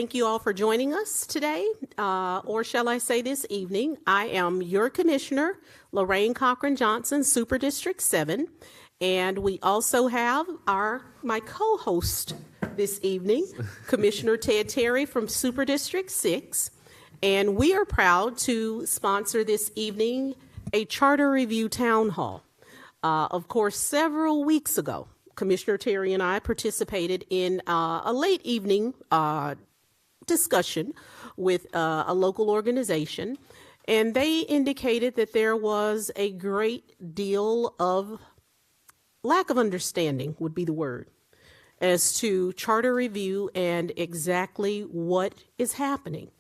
thank you all for joining us today, or shall I say this evening. I am your Commissioner, Lorraine Cochran Johnson, Super District 7, and we also have my co-host this evening, Commissioner Ted Terry from Super District 6, and we are proud to sponsor this evening a charter review town hall. Of course, several weeks ago, Commissioner Terry and I participated in a late evening discussion with a local organization, and they indicated that there was a great deal of lack of understanding, would be the word, as to charter review and exactly what is happening.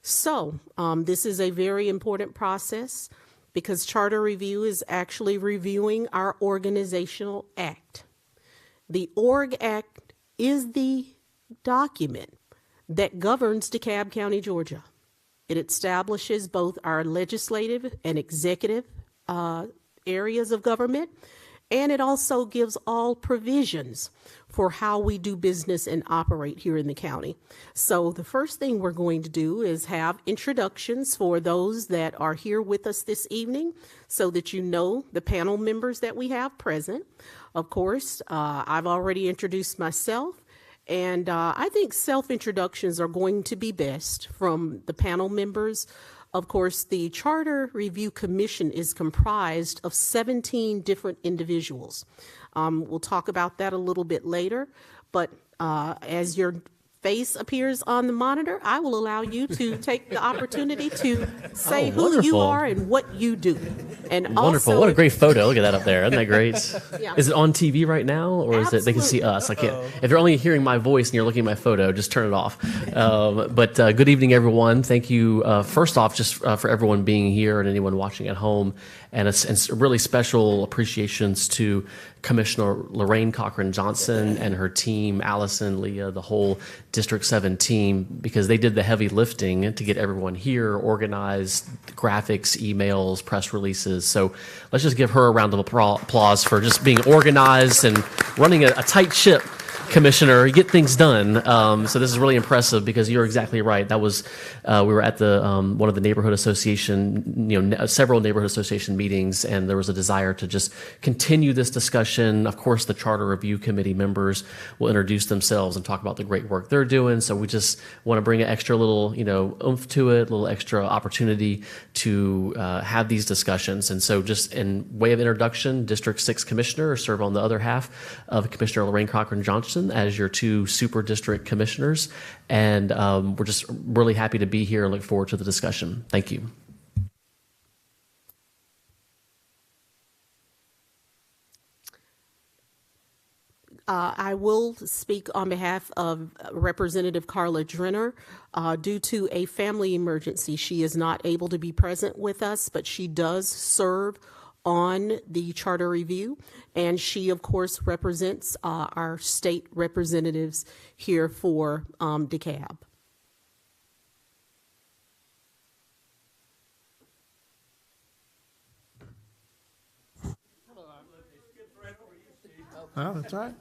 So this is a very important process because charter review is actually reviewing our organizational act. The Org Act is the document that governs DeKalb County, Georgia. It establishes both our legislative and executive areas of government, and it also gives all provisions for how we do business and operate here in the county. So the first thing we're going to do is have introductions for those that are here with us this evening so that you know the panel members that we have present. Of course, I've already introduced myself, and I think self-introductions are going to be best from the panel members. Of course, the Charter Review Commission is comprised of 17 different individuals. We'll talk about that a little bit later, but as your face appears on the monitor, I will allow you to take the opportunity to say who you are and what you do. And wonderful. Also, what a great photo. Look at that up there. Isn't that great? Yeah. Is it on TV right now, or is it they can see us? I can't. If you're only hearing my voice and you're looking at my photo, just turn it off. But good evening, everyone. Thank you, first off, just for everyone being here and anyone watching at home. And really special appreciations to Commissioner Lorraine Cochran Johnson and her team, Allison, Leah, the whole District 7 team, because they did the heavy lifting to get everyone here, organized, graphics, emails, press releases. So let's just give her a round of applause for just being organized and running a tight ship. Commissioner, you get things done. So this is really impressive because you're exactly right. That was we were at the one of the neighborhood association, several neighborhood association meetings, and there was a desire to just continue this discussion. Of course, the Charter Review Committee members will introduce themselves and talk about the great work they're doing. So we just want to bring an extra little, oomph to it, a little extra opportunity to have these discussions. And so, just in way of introduction, District 6 Commissioner, serve on the other half of Commissioner Lorraine Cochran Johnson as your two super district commissioners, and we're just really happy to be here and look forward to the discussion. Thank you. I will speak on behalf of Representative Carla Drenner. Due to a family emergency, she is not able to be present with us, but she does serve on the Charter Review, and she, of course, represents our state representatives here for DeKalb. Oh, that's right.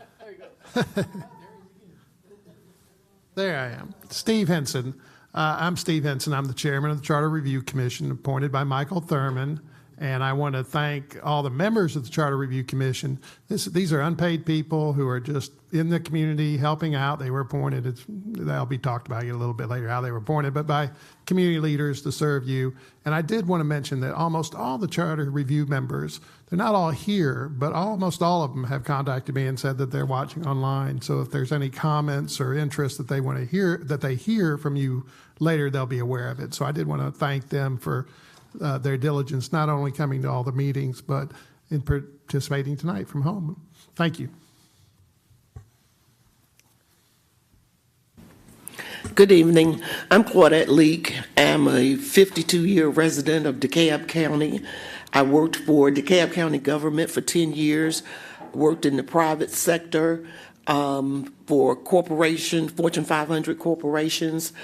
There I am. Steve Henson. I'm Steve Henson. I'm the chairman of the Charter Review Commission, appointed by Michael Thurman. And I want to thank all the members of the Charter Review Commission. These are unpaid people who are just in the community helping out. They were appointed, that'll be talked about a little bit later, how they were appointed, but by community leaders to serve you. And I did want to mention that almost all the Charter Review members, they're not all here, but almost all of them have contacted me and said that they're watching online. So if there's any comments or interest that they want to hear, that they hear from you later, they'll be aware of it. So I did want to thank them for their diligence, not only coming to all the meetings, but in participating tonight from home. Thank you. Good evening. I'm Claudette Leak. I'm a 52-year resident of DeKalb County. I worked for DeKalb County government for 10 years, worked in the private sector for corporations, Fortune 500 corporations,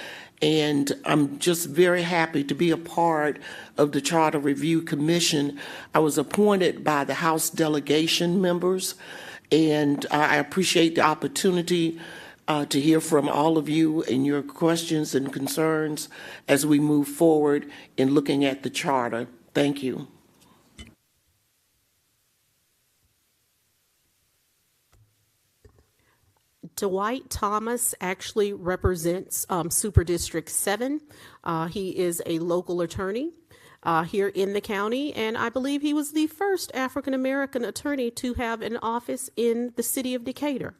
and I'm just very happy to be a part of the Charter Review Commission. I was appointed by the House delegation members, and I appreciate the opportunity to hear from all of you and your questions and concerns as we move forward in looking at the charter. Thank you. Dwight Thomas actually represents Super District 7. He is a local attorney here in the county, and I believe he was the first African-American attorney to have an office in the city of Decatur.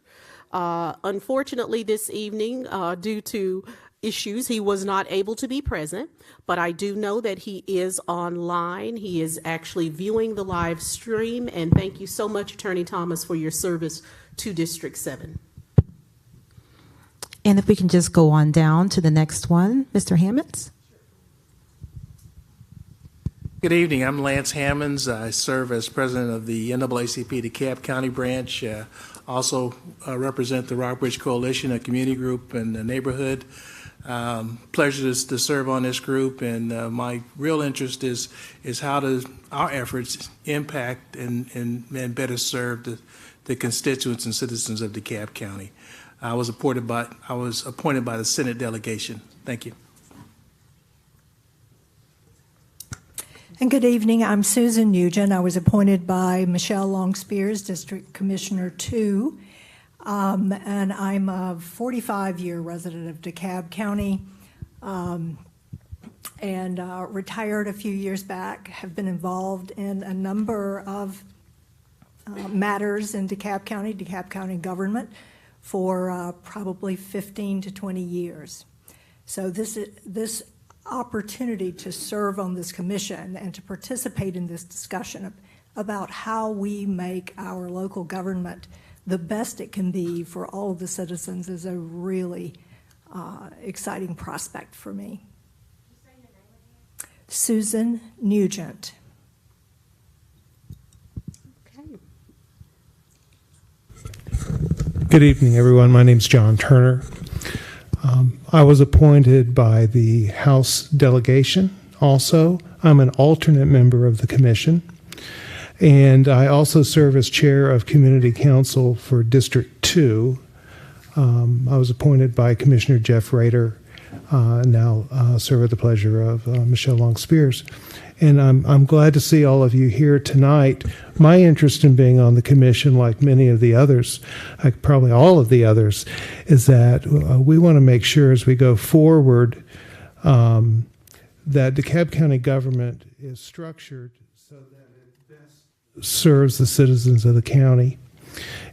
Unfortunately, this evening, due to issues, he was not able to be present, but I do know that he is online. He is actually viewing the live stream, and thank you so much, Attorney Thomas, for your service to District 7. And if we can just go on down to the next one, Mr. Hammonds. Good evening. I'm Lance Hammonds. I serve as president of the NAACP DeKalb County branch. Also represent the Rockbridge Coalition, a community group in the neighborhood. Pleasure to serve on this group, and my real interest is how does our efforts impact and better serve the constituents and citizens of DeKalb County. I was appointed by the Senate delegation. Thank you. And good evening. I'm Susan Nugent. I was appointed by Michelle Long Spears, District Commissioner 2, and I'm a 45-year resident of DeKalb County, and retired a few years back. Have been involved in a number of matters in DeKalb County government for probably 15 to 20 years. So this opportunity to serve on this commission and to participate in this discussion about how we make our local government the best it can be for all of the citizens is a really exciting prospect for me. Susan Nugent. Good evening, everyone. My name's John Turner. I was appointed by the House delegation also. I'm an alternate member of the commission, and I also serve as chair of Community Council for District 2. I was appointed by Commissioner Jeff Rader, now serve at the pleasure of Michelle Long Spears. And I'm glad to see all of you here tonight. My interest in being on the commission, like many of the others, like probably all of the others, is that we want to make sure as we go forward that DeKalb County government is structured so that it best serves the citizens of the county.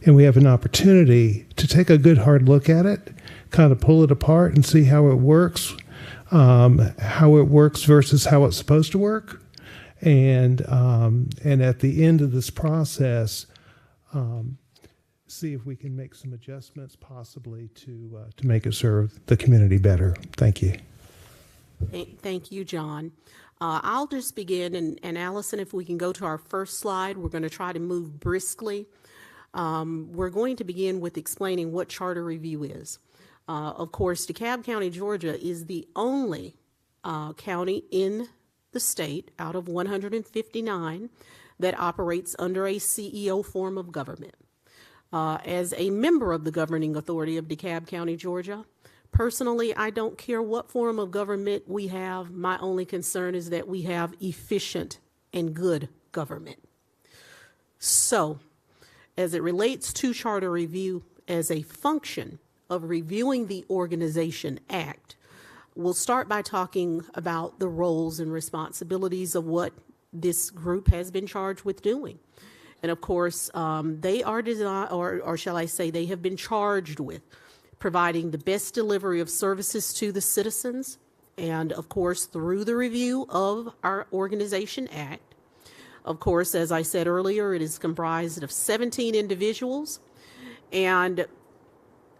And we have an opportunity to take a good hard look at it, kind of pull it apart and see how it works. How it works versus how it's supposed to work, and at the end of this process, see if we can make some adjustments possibly to make it serve the community better. Thank you. Thank you, John. I'll just begin, and Allison, if we can go to our first slide, we're going to try to move briskly. We're going to begin with explaining what charter review is. Of course, DeKalb County, Georgia is the only county in the state out of 159 that operates under a CEO form of government. As a member of the governing authority of DeKalb County, Georgia, personally, I don't care what form of government we have. My only concern is that we have efficient and good government. So, as it relates to charter review as a function of reviewing the Organization Act, we'll start by talking about the roles and responsibilities of what this group has been charged with doing. And of course, they are designed, or shall I say, they have been charged with providing the best delivery of services to the citizens. And of course, through the review of our Organization Act, of course, as I said earlier, it is comprised of 17 individuals. And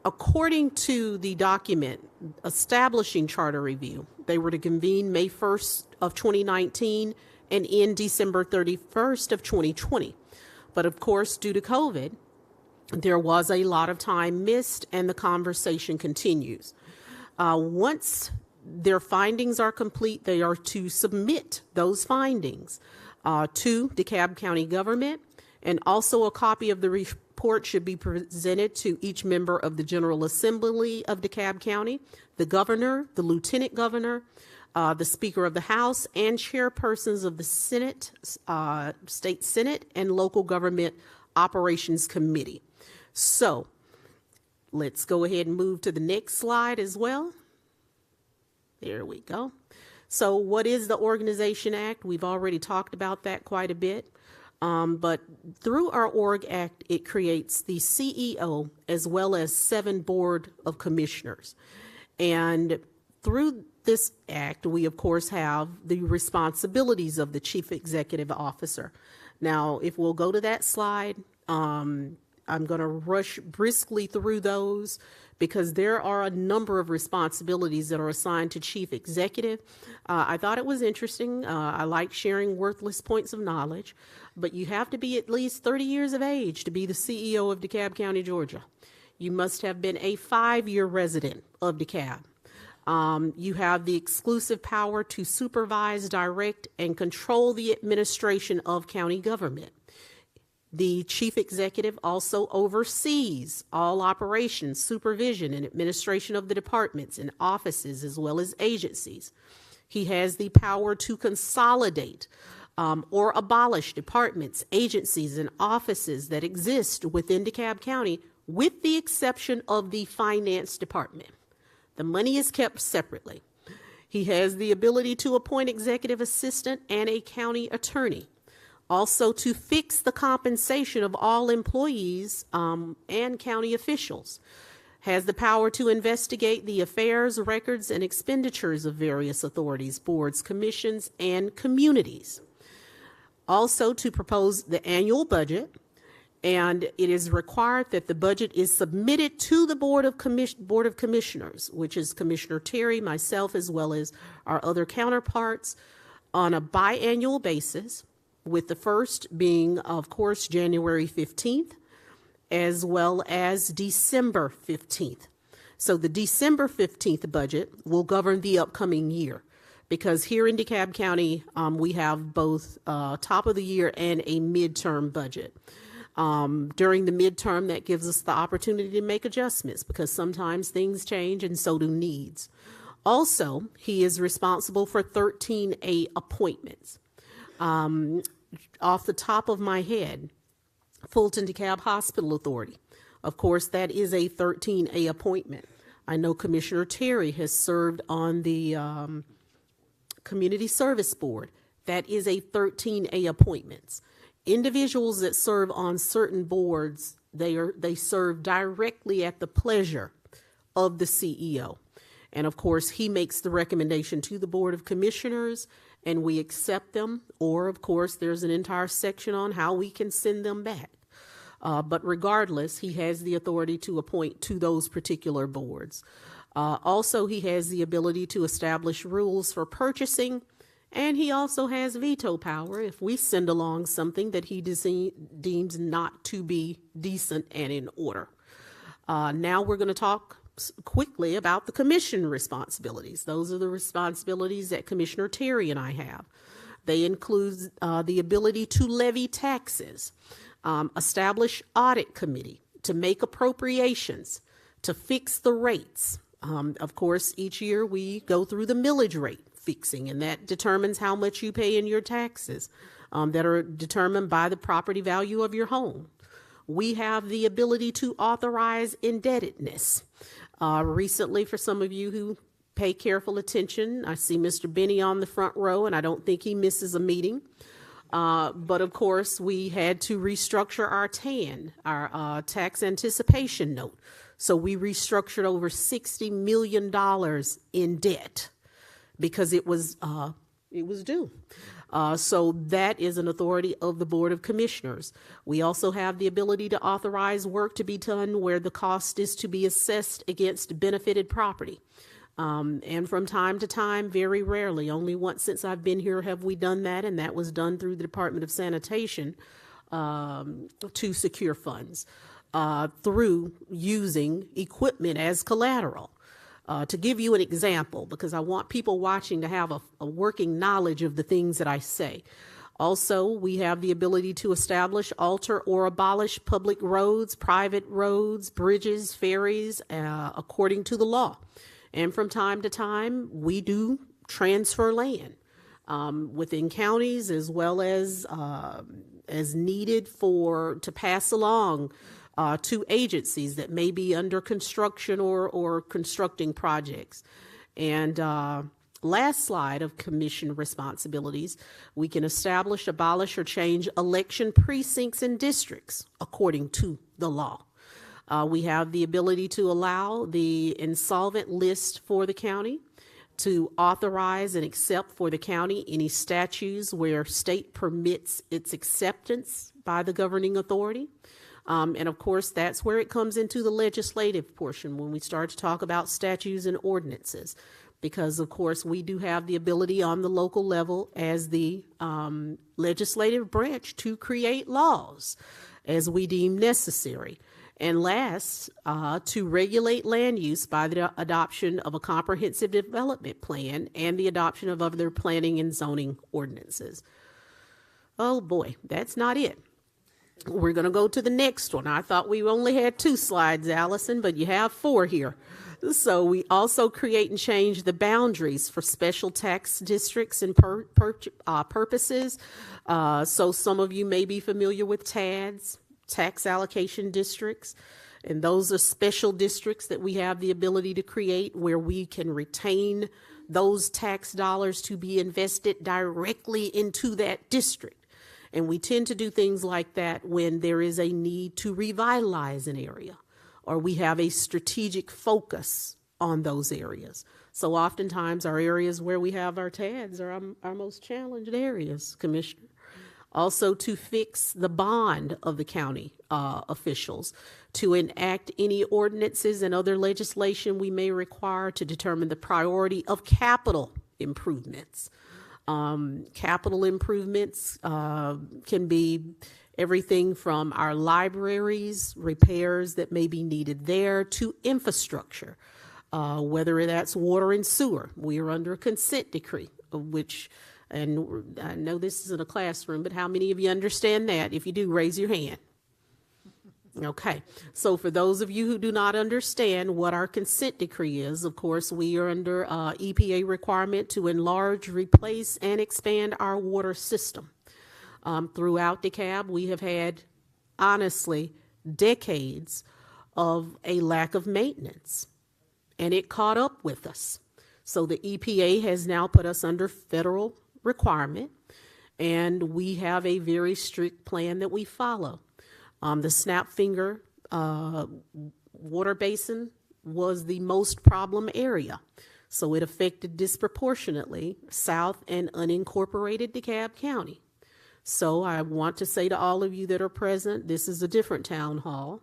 according to the document establishing charter review, they were to convene May 1st of 2019 and end December 31st of 2020. But of course, due to COVID, there was a lot of time missed and the conversation continues. Once their findings are complete, they are to submit those findings to DeKalb County government. And also a copy of the report should be presented to each member of the General Assembly of DeKalb County, the governor, the lieutenant governor, the Speaker of the House, and chairpersons of the Senate, State Senate, and Local Government Operations Committee. So let's go ahead and move to the next slide as well. There we go. So what is the Organization Act? We've already talked about that quite a bit. But through our Org Act, it creates the CEO as well as 7 Board of Commissioners. And through this act, we of course have the responsibilities of the Chief Executive Officer. Now, if we'll go to that slide, I'm going to rush briskly through those because there are a number of responsibilities that are assigned to Chief Executive. I thought it was interesting. I like sharing worthless points of knowledge, but you have to be at least 30 years of age to be the CEO of DeKalb County, Georgia. You must have been a 5-year resident of DeKalb. You have the exclusive power to supervise, direct, and control the administration of county government. The chief executive also oversees all operations, supervision, and administration of the departments and offices as well as agencies. He has the power to consolidate or abolish departments, agencies, and offices that exist within DeKalb County, with the exception of the finance department. The money is kept separately. He has the ability to appoint executive assistant and a county attorney. Also to fix the compensation of all employees and county officials. Has the power to investigate the affairs, records, and expenditures of various authorities, boards, commissions, and communities. Also to propose the annual budget, and it is required that the budget is submitted to the Board of Commissioners, which is Commissioner Terry, myself, as well as our other counterparts, on a biannual basis, with the first being, of course, January 15th, as well as December 15th. So the December 15th budget will govern the upcoming year, because here in DeKalb County, we have both top of the year and a midterm budget. During the midterm, that gives us the opportunity to make adjustments because sometimes things change and so do needs. Also, he is responsible for 13A appointments. Off the top of my head, Fulton DeKalb Hospital Authority. Of course, that is a 13A appointment. I know Commissioner Terry has served on the Community Service Board. That is a 13A appointments. Individuals that serve on certain boards, they serve directly at the pleasure of the CEO. And of course, he makes the recommendation to the Board of Commissioners and we accept them, or of course, there's an entire section on how we can send them back. But regardless, he has the authority to appoint to those particular boards. Also, he has the ability to establish rules for purchasing, and he also has veto power if we send along something that he deems not to be decent and in order. Now we're going to talk quickly about the commission responsibilities. Those are the responsibilities that Commissioner Terry and I have. They include the ability to levy taxes, establish audit committee, to make appropriations, to fix the rates. Of course, each year we go through the millage rate fixing, and that determines how much you pay in your taxes that are determined by the property value of your home. We have the ability to authorize indebtedness. Recently, for some of you who pay careful attention, I see Mr. Benny on the front row, and I don't think he misses a meeting. But of course, we had to restructure our TAN, our tax anticipation note. So we restructured over $60 million in debt because it was due. So that is an authority of the Board of Commissioners. We also have the ability to authorize work to be done where the cost is to be assessed against benefited property. And from time to time, very rarely, only once since I've been here have we done that, and that was done through the Department of Sanitation to secure funds through using equipment as collateral. To give you an example, because I want people watching to have a working knowledge of the things that I say. Also, we have the ability to establish, alter, or abolish public roads, private roads, bridges, ferries, according to the law. And from time to time, we do transfer land within counties, as well as needed to pass along to agencies that may be under construction or constructing projects. And last slide of commission responsibilities, we can establish, abolish, or change election precincts and districts according to the law. We have the ability to allow the insolvent list for the county, to authorize and accept for the county any statutes where state permits its acceptance by the governing authority. And of course, that's where it comes into the legislative portion when we start to talk about statutes and ordinances. Because, of course, we do have the ability on the local level as the legislative branch to create laws as we deem necessary. And last, to regulate land use by the adoption of a comprehensive development plan and the adoption of other planning and zoning ordinances. Oh boy, that's not it. We're going to go to the next one. I thought we only had 2 slides, Allison, but you have 4 here. So we also create and change the boundaries for special tax districts and purposes. So some of you may be familiar with TADs, tax allocation districts, and those are special districts that we have the ability to create where we can retain those tax dollars to be invested directly into that district. And we tend to do things like that when there is a need to revitalize an area, or we have a strategic focus on those areas. So oftentimes our areas where we have our TADs are our most challenged areas, Commissioner. Also to fix the bond of the county officials, to enact any ordinances and other legislation we may require to determine the priority of capital improvements. Capital improvements can be everything from our libraries, repairs that may be needed there, to infrastructure, whether that's water and sewer. We are under a consent decree, which, and I know this isn't a classroom, but how many of you understand that? If you do, raise your hand. Okay, so for those of you who do not understand what our consent decree is, of course, we are under EPA requirement to enlarge, replace, and expand our water system. Throughout DeKalb, we have had, honestly, decades of a lack of maintenance, and it caught up with us. So the EPA has now put us under federal requirement, and we have a very strict plan that we follow. The Snapfinger water basin was the most problem area, so it affected disproportionately South and unincorporated DeKalb County. So I want to say to all of you that are present, this is a different town hall.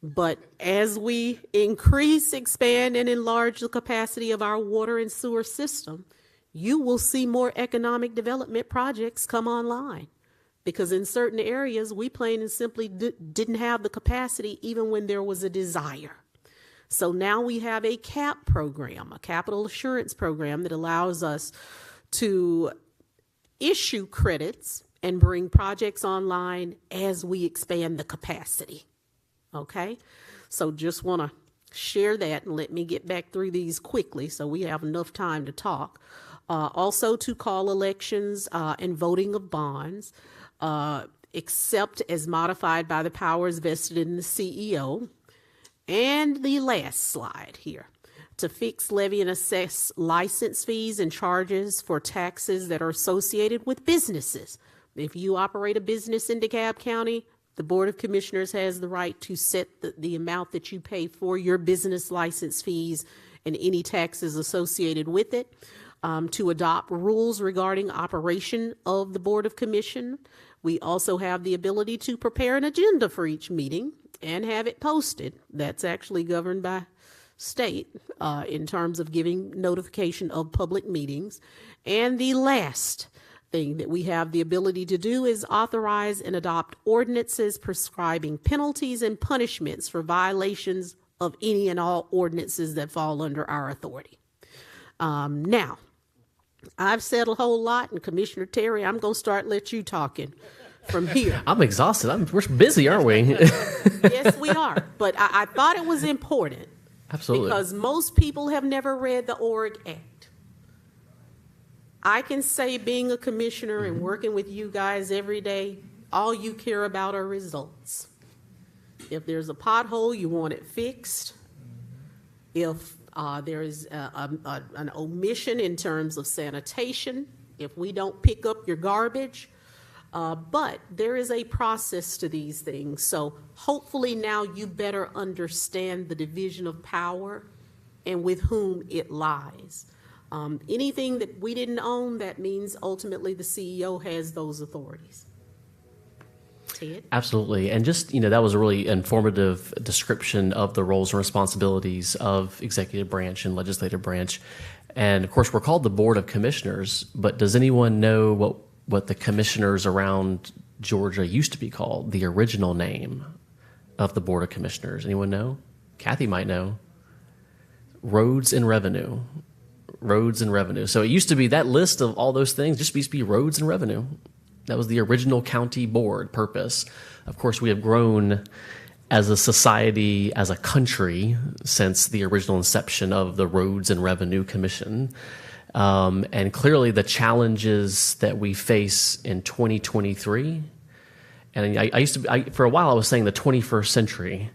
But as we increase, expand, and enlarge the capacity of our water and sewer system, you will see more economic development projects come online. Because in certain areas, we plain and simply didn't have the capacity even when there was a desire. So now we have a CAP program, a capital assurance program that allows us to issue credits and bring projects online as we expand the capacity. Okay, so just want to share that and let me get back through these quickly so we have enough time to talk. Also to call elections and voting of bonds, except as modified by the powers vested in the CEO. And the last slide here, to fix, levy, and assess license fees and charges for taxes that are associated with businesses. If you operate a business in DeKalb County, the Board of Commissioners has the right to set the amount that you pay for your business license fees and any taxes associated with it, to adopt rules regarding operation of the Board of Commission. We also have the ability to prepare an agenda for each meeting and have it posted. That's actually governed by state in terms of giving notification of public meetings. And the last thing that we have the ability to do is authorize and adopt ordinances prescribing penalties and punishments for violations of any and all ordinances that fall under our authority. Now, I've said a whole lot, and Commissioner Terry, I'm going to start let you talking from here. I'm exhausted. We're busy, aren't we? Yes, we are. But I thought it was important. Absolutely. Because most people have never read the Org Act. I can say, being a commissioner and working with you guys every day, all you care about are results. If there's a pothole, you want it fixed. If there is an omission in terms of sanitation, if we don't pick up your garbage, but there is a process to these things. So hopefully now you better understand the division of power and with whom it lies. Anything that we didn't own, that means ultimately the CEO has those authorities. Ted? Absolutely. And just, that was a really informative description of the roles and responsibilities of executive branch and legislative branch. And of course, we're called the Board of Commissioners, but does anyone know what the commissioners around Georgia used to be called, the original name of the Board of Commissioners? Anyone know? Kathy might know. Roads and Revenue. Roads and Revenue. So it used to be that list of all those things just used to be Roads and Revenue. That was the original county board purpose. Of course, we have grown as a society, as a country, since the original inception of the Roads and Revenue Commission. And clearly the challenges that we face in 2023, and for a while I was saying the 21st century,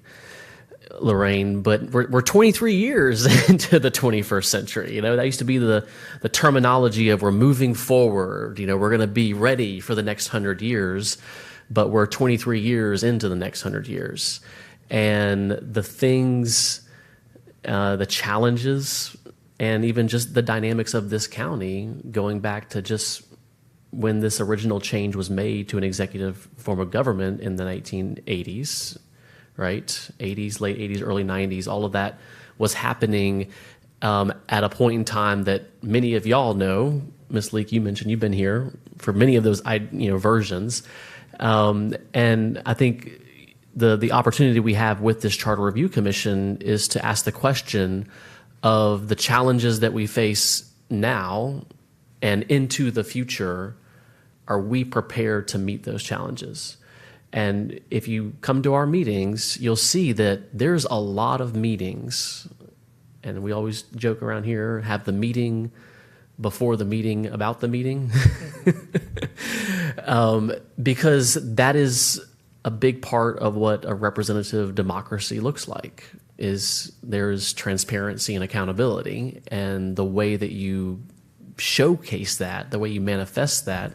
Lorraine, but we're 23 years into the 21st century. That used to be the terminology of we're moving forward. We're going to be ready for the next 100 years, but we're 23 years into the next 100 years. And the things, the challenges, and even just the dynamics of this county, going back to just when this original change was made to an executive form of government in the 1980s, right? 80s, late 80s, early 90s, all of that was happening at a point in time that many of y'all know. Ms. Leek, you mentioned you've been here for many of those versions. And I think the opportunity we have with this Charter Review Commission is to ask the question of the challenges that we face now and into the future. Are we prepared to meet those challenges? And if you come to our meetings, you'll see that there's a lot of meetings. And we always joke around here, have the meeting before the meeting about the meeting. Because that is a big part of what a representative democracy looks like, is there's transparency and accountability. And the way that you showcase that, the way you manifest that,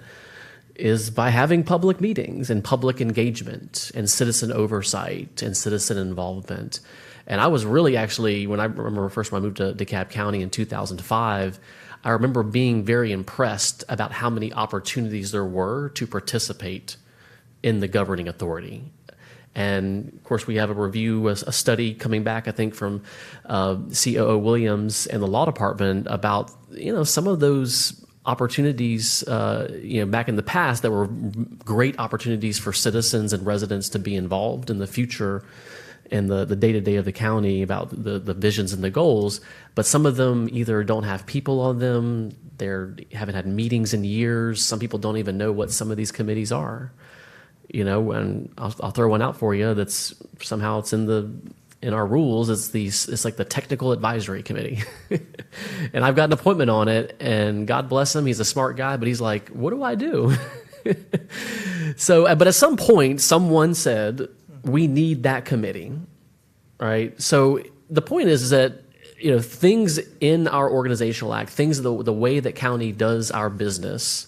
is by having public meetings and public engagement and citizen oversight and citizen involvement. And I was really actually, when I remember first when I moved to DeKalb County in 2005, I remember being very impressed about how many opportunities there were to participate in the governing authority. And of course, we have a study coming back, I think, from COO Williams and the law department about, some of those opportunities, back in the past that were great opportunities for citizens and residents to be involved in the future and the day-to-day of the county about the visions and the goals. But some of them either don't have people on them, they haven't had meetings in years. Some people don't even know what some of these committees are. And I'll throw one out for you that's somehow it's in our rules. It's like the technical advisory committee. And I've got an appointment on it, and God bless him, he's a smart guy, but he's like, what do I do? So, but at some point, someone said, we need that committee, right? So the point is that, things in our organizational act, things the way that county does our business,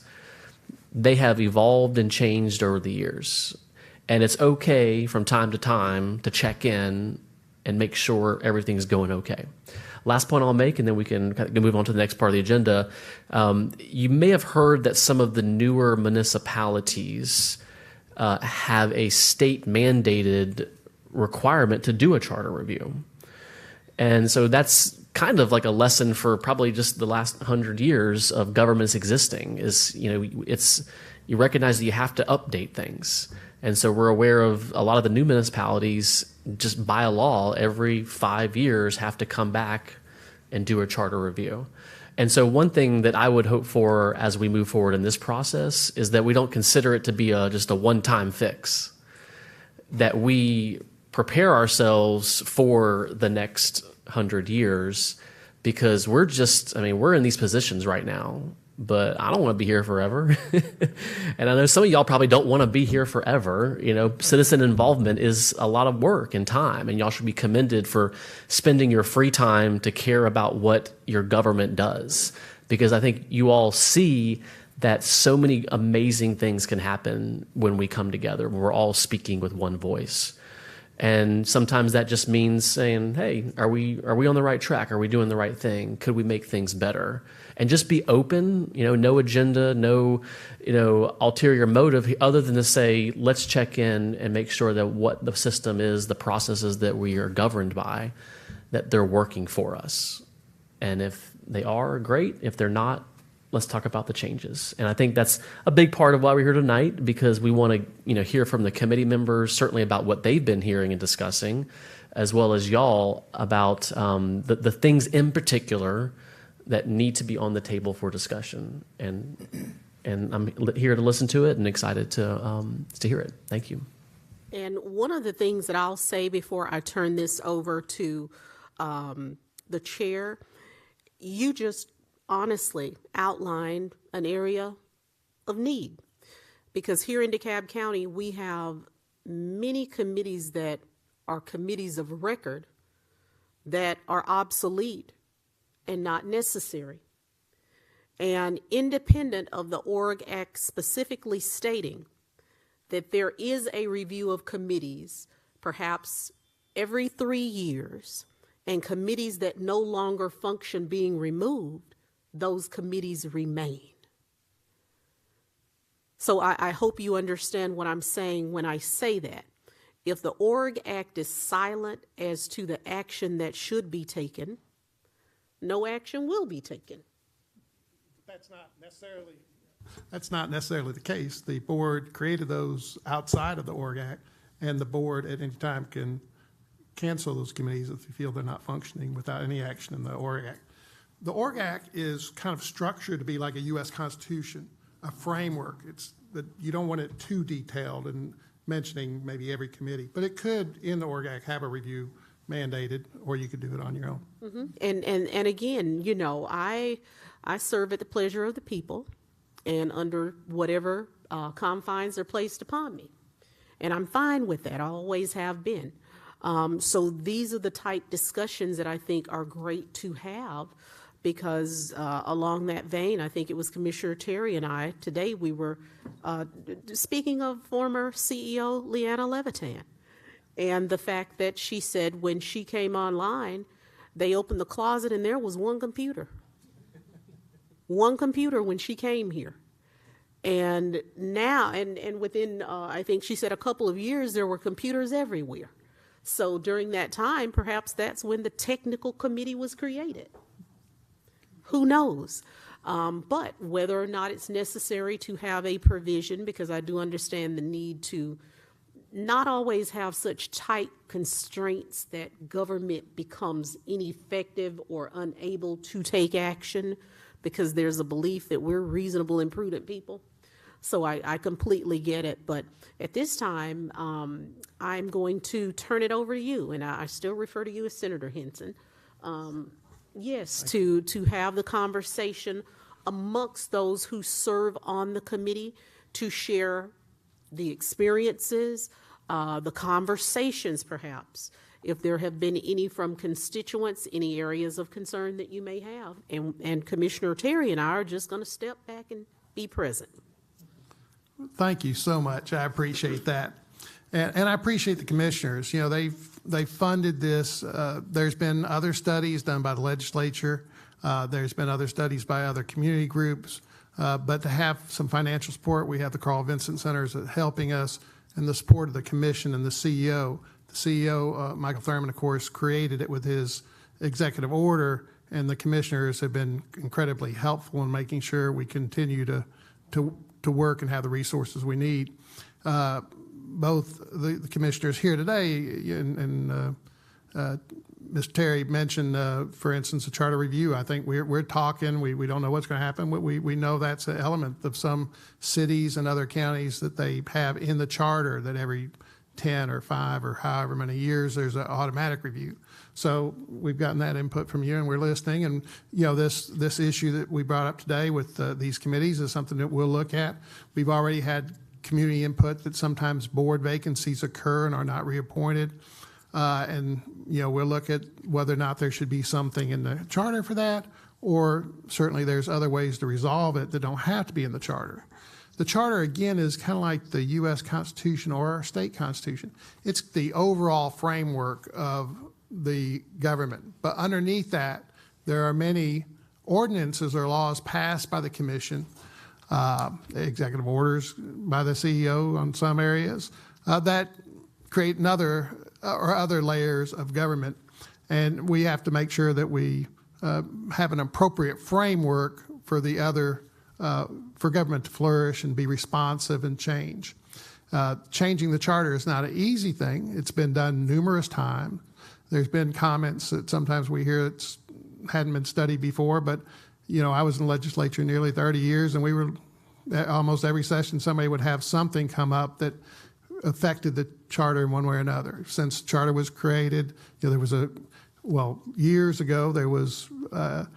they have evolved and changed over the years. And it's okay from time to time to check in and make sure everything's going okay. Last point I'll make, and then we can move on to the next part of the agenda. You may have heard that some of the newer municipalities have a state-mandated requirement to do a charter review. And so that's kind of like a lesson for probably just the last 100 years of governments existing is, you recognize that you have to update things. And so we're aware of a lot of the new municipalities just by law every 5 years have to come back and do a charter review. And so one thing that I would hope for as we move forward in this process is that we don't consider it to be just a one-time fix, that we prepare ourselves for the next 100 years, because we're in these positions right now, but I don't want to be here forever. And I know some of y'all probably don't want to be here forever. Citizen involvement is a lot of work and time, and y'all should be commended for spending your free time to care about what your government does, because I think you all see that so many amazing things can happen when we come together, when we're all speaking with one voice. And sometimes that just means saying, hey, are we on the right track? Are we doing the right thing? Could we make things better? And just be open, no agenda, no, ulterior motive other than to say, let's check in and make sure that what the system is, the processes that we are governed by, that they're working for us. And if they are, great. If they're not, let's talk about the changes. And I think that's a big part of why we're here tonight, because we want to, hear from the committee members, certainly about what they've been hearing and discussing, as well as y'all about the things in particular that need to be on the table for discussion. And I'm here to listen to it and excited to hear it. Thank you. And one of the things that I'll say before I turn this over to the chair, you just honestly outlined an area of need, because here in DeKalb County, we have many committees that are committees of record that are obsolete and not necessary. And independent of the Org Act specifically stating that there is a review of committees, perhaps every 3 years, and committees that no longer function being removed, those committees remain. So I hope you understand what I'm saying when I say that. If the Org Act is silent as to the action that should be taken, no action will be taken. That's not necessarily the case. The board created those outside of the Org Act, and the board at any time can cancel those committees if they feel they're not functioning without any action in the Org Act. The Org Act is kind of structured to be like a U.S. Constitution, a framework. It's that you don't want it too detailed and mentioning maybe every committee, but it could, in the Org Act, have a review mandated, or you could do it on your own. Mm-hmm. And again, I serve at the pleasure of the people and under whatever confines are placed upon me. And I'm fine with that. I always have been. So these are the type discussions that I think are great to have, because along that vein, I think it was Commissioner Terry and I, today we were speaking of former CEO Leanna Levitan, and the fact that she said when she came online, they opened the closet and there was one computer. One computer when she came here. And now, and within, I think she said a couple of years, there were computers everywhere. So during that time, perhaps that's when the technical committee was created. Who knows? But whether or not it's necessary to have a provision, because I do understand the need to not always have such tight constraints that government becomes ineffective or unable to take action, because there's a belief that we're reasonable and prudent people. So I completely get it. But at this time, I'm going to turn it over to you, and I still refer to you as Senator Henson. Yes, to have the conversation amongst those who serve on the committee, to share the experiences, the conversations perhaps, if there have been any from constituents, any areas of concern that you may have. And Commissioner Terry and I are just going to step back and be present. Thank you so much. I appreciate that. And I appreciate the commissioners. They've funded this. There's been other studies done by the legislature. There's been other studies by other community groups. But to have some financial support, we have the Carl Vincent Centers helping us, and the support of the commission and the CEO. The CEO, Michael Thurman, of course, created it with his executive order, and the commissioners have been incredibly helpful in making sure we continue to work and have the resources we need. Both the commissioners here today and Mr. Terry mentioned, for instance, the charter review. I think we're talking. We don't know what's going to happen. We know that's an element of some cities and other counties that they have in the charter that every 10 or 5 or however many years there's an automatic review. So we've gotten that input from you, and we're listening. And this issue that we brought up today with these committees is something that we'll look at. We've already had community input that sometimes board vacancies occur and are not reappointed. And we'll look at whether or not there should be something in the charter for that, or certainly there's other ways to resolve it that don't have to be in the charter. The charter, again, is kind of like the U.S. Constitution or our state constitution. It's the overall framework of the government. But underneath that, there are many ordinances or laws passed by the commission, executive orders by the CEO on some areas, that create other layers of government. And we have to make sure that we have an appropriate framework for the other for government to flourish and be responsive and change. Changing the charter is not an easy thing. It's been done numerous times. There's been comments that sometimes we hear it hadn't been studied before, but I was in the legislature nearly 30 years, and we were almost every session somebody would have something come up that affected the charter in one way or another. Since the charter was created, there was years ago there was a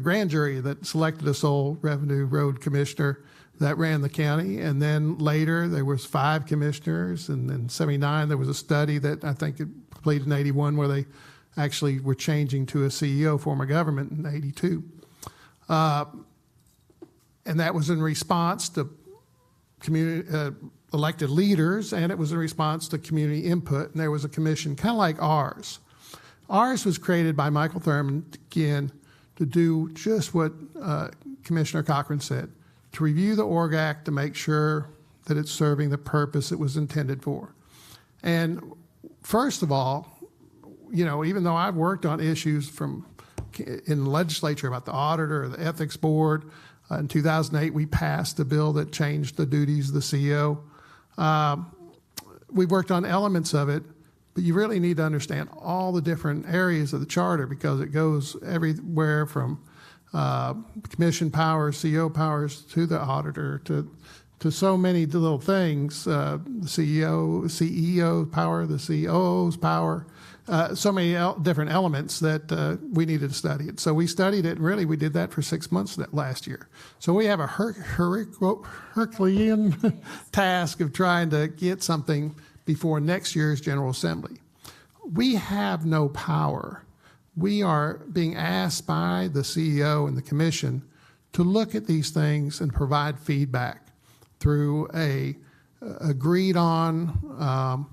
grand jury that selected a sole revenue road commissioner that ran the county, and then later there was 5 commissioners, and in '79 there was a study that I think it completed in '81 where they actually were changing to a CEO form of government in '82, and that was in response to community elected leaders, and it was in response to community input, and there was a commission kind of like ours. Ours was created by Michael Thurman, again, to do just what Commissioner Cochran said, to review the Org Act to make sure that it's serving the purpose it was intended for. And first of all, even though I've worked on issues in the legislature about the auditor or the ethics board, in 2008 we passed a bill that changed the duties of the CEO. We worked on elements of it, but you really need to understand all the different areas of the charter because it goes everywhere from commission powers, CEO powers, to the auditor, to so many little things, the CEO power, the COO's power, so many different elements that we needed to study it. So we studied it, and really we did that for 6 months last year. So we have a Herculean task of trying to get something before next year's General Assembly. We have no power. We are being asked by the CEO and the Commission to look at these things and provide feedback through a agreed on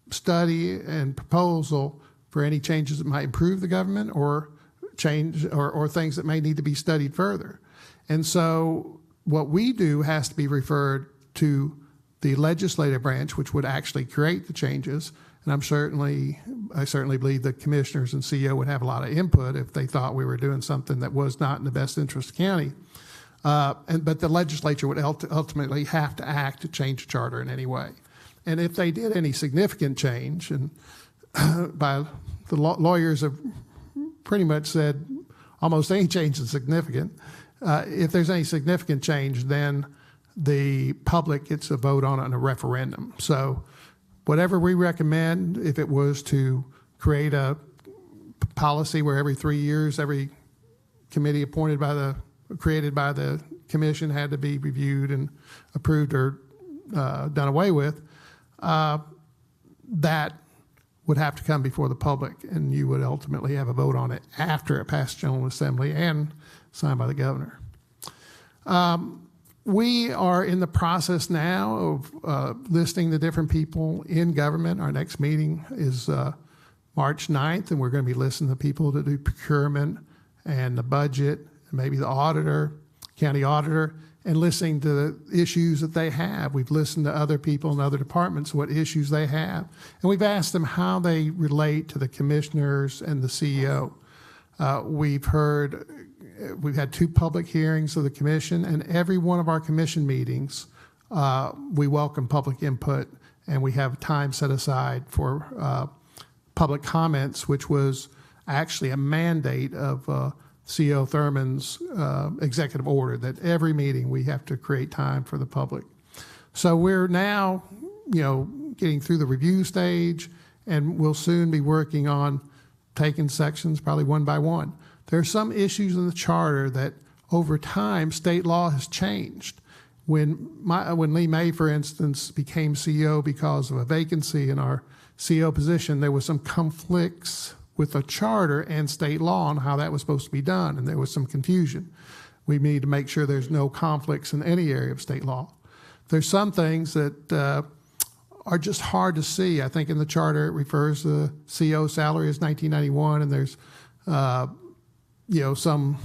study and proposal for any changes that might improve the government or change or things that may need to be studied further. And so what we do has to be referred to the legislative branch, which would actually create the changes. And I certainly believe that commissioners and CEO would have a lot of input if they thought we were doing something that was not in the best interest of the county. But the legislature would ultimately have to act to change the charter in any way. And if they did any significant change, and by the lawyers have pretty much said almost any change is significant, if there's any significant change, then the public gets a vote on it in a referendum. So whatever we recommend, if it was to create a policy where every 3 years, every committee created by the commission had to be reviewed and approved or done away with, that would have to come before the public, and you would ultimately have a vote on it after it passed General Assembly and signed by the governor. We are in the process now of listing the different people in government. Our next meeting is March 9th, and we're going to be listing the people that do procurement and the budget, and maybe the auditor, county auditor, and listening to the issues that they have. We've listened to other people in other departments, what issues they have, and we've asked them how they relate to the commissioners and the CEO. We've had 2 public hearings of the commission, and every one of our commission meetings, we welcome public input, and we have time set aside for public comments, which was actually a mandate of CEO Thurman's executive order that every meeting we have to create time for the public. So we're now, getting through the review stage, and we'll soon be working on taking sections probably one by one. There are some issues in the charter that over time state law has changed. When Lee May, for instance, became CEO because of a vacancy in our CEO position, there was some conflicts with the charter and state law on how that was supposed to be done, and there was some confusion. We need to make sure there's no conflicts in any area of state law. There's some things that are just hard to see. I think in the charter it refers to the CEO salary as 1991, and there's some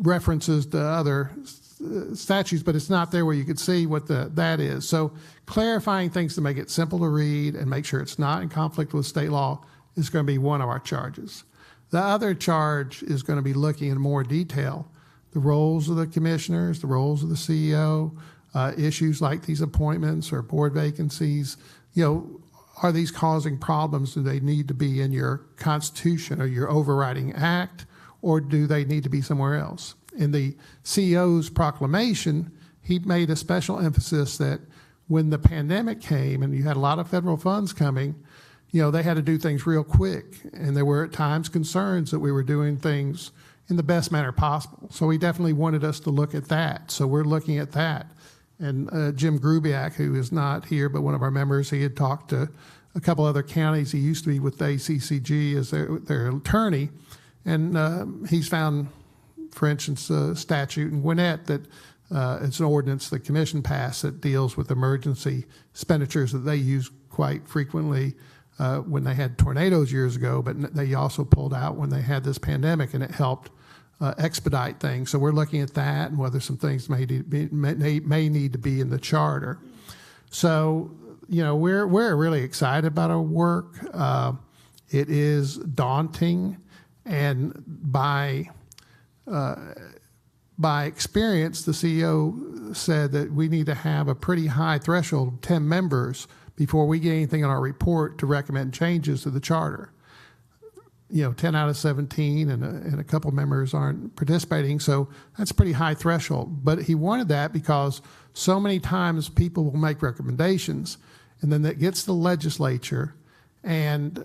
references to other statutes, but it's not there where you could see what that is. So clarifying things to make it simple to read and make sure it's not in conflict with state law is going to be one of our charges. The other charge is going to be looking in more detail the roles of the commissioners, the roles of the CEO, issues like these appointments or board vacancies. Are these causing problems? Do they need to be in your Constitution or your overriding act, or do they need to be somewhere else? In the CEO's proclamation, he made a special emphasis that when the pandemic came and you had a lot of federal funds coming, they had to do things real quick. And there were at times concerns that we were doing things in the best manner possible. So he definitely wanted us to look at that. So we're looking at that. And Jim Grubiak, who is not here, but one of our members, he had talked to a couple other counties. He used to be with the ACCG as their attorney. And he's found, for instance, a statute in Gwinnett that it's an ordinance the commission passed that deals with emergency expenditures that they use quite frequently when they had tornadoes years ago, but they also pulled out when they had this pandemic, and it helped expedite things. So we're looking at that and whether some things may need to be in the charter. So, we're really excited about our work. It is daunting, and by experience, the CEO said that we need to have a pretty high threshold of 10 members before we get anything on our report to recommend changes to the charter. 10 out of 17 and a couple members aren't participating, so that's a pretty high threshold. But he wanted that because so many times people will make recommendations, and then that gets to the legislature, and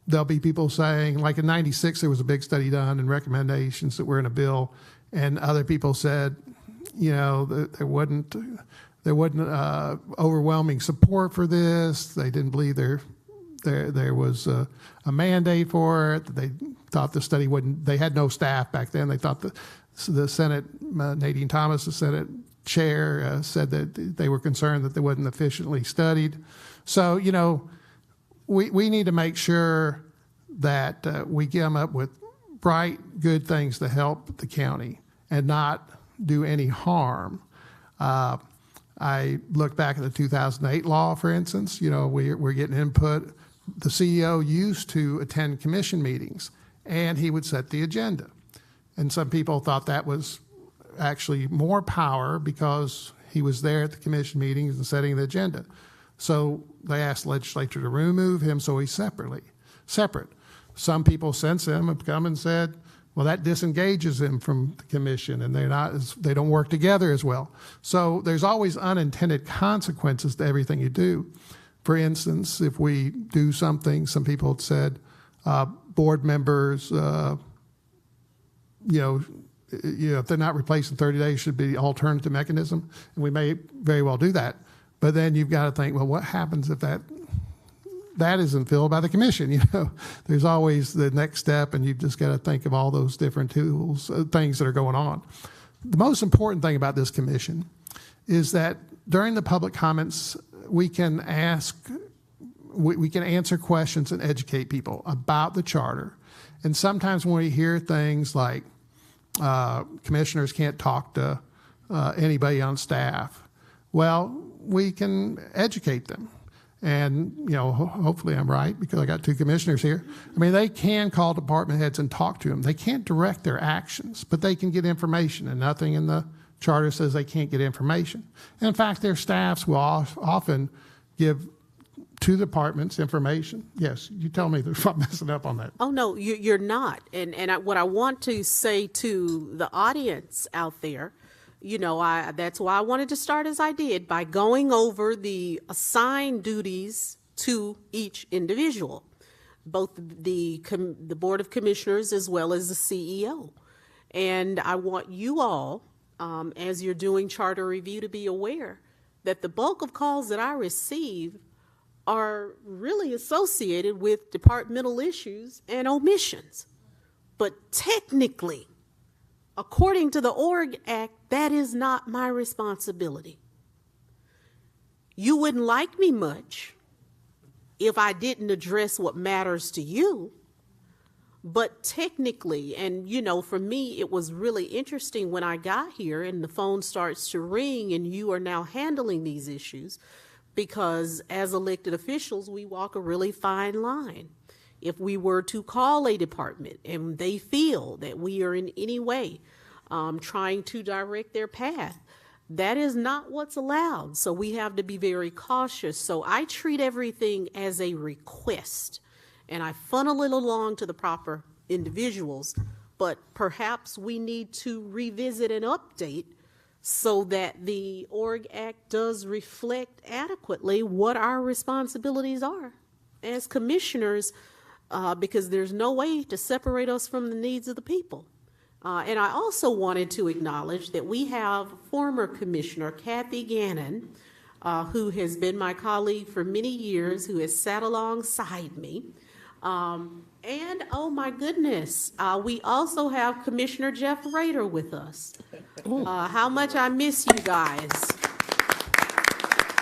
there'll be people saying, like in '96, there was a big study done and recommendations that were in a bill, and other people said, there wasn't overwhelming support for this. They didn't believe there was a mandate for it. They thought the study wouldn't. They had no staff back then. They thought the Senate, Nadine Thomas, the Senate chair, said that they were concerned that they wasn't efficiently studied. So we need to make sure that we come up with bright, good things to help the county and not do any harm. I look back at the 2008 law, for instance. We're getting input. The CEO used to attend commission meetings, and he would set the agenda. And some people thought that was actually more power because he was there at the commission meetings and setting the agenda. So they asked the legislature to remove him so he's separate. Some people since then have come and said, well, that disengages him from the commission, and they don't work together as well. So there's always unintended consequences to everything you do. For instance, if we do something, some people have said board members, if they're not replaced in 30 days, should be the alternative mechanism, and we may very well do that. But then you've got to think, well, what happens if that isn't filled by the commission? There's always the next step, and you've just got to think of all those different tools, things that are going on. The most important thing about this commission is that during the public comments, we can answer questions and educate people about the charter. And sometimes when we hear things like commissioners can't talk to anybody on staff, well, we can educate them. And, hopefully I'm right because I got two commissioners here. I mean, they can call department heads and talk to them. They can't direct their actions, but they can get information, and nothing in the charter says they can't get information. And in fact, their staffs will often give to the department's information. Yes, you tell me if I'm messing up on that. Oh, no, you're not. And what I want to say to the audience out there, that's why I wanted to start as I did, by going over the assigned duties to each individual, both the Board of Commissioners as well as the CEO. And I want you all, as you're doing charter review, to be aware that the bulk of calls that I receive are really associated with departmental issues and omissions. But technically, according to the Org Act, that is not my responsibility. You wouldn't like me much if I didn't address what matters to you. But technically, and for me, it was really interesting when I got here and the phone starts to ring and you are now handling these issues, because as elected officials, we walk a really fine line. If we were to call a department and they feel that we are in any way trying to direct their path, that is not what's allowed. So we have to be very cautious. So I treat everything as a request, and I funnel it along to the proper individuals, but perhaps we need to revisit and update so that the Org Act does reflect adequately what our responsibilities are as commissioners, because there's no way to separate us from the needs of the people. And I also wanted to acknowledge that we have former Commissioner Kathy Gannon, who has been my colleague for many years, who has sat alongside me. And oh my goodness, we also have Commissioner Jeff Rader with us. How much I miss you guys.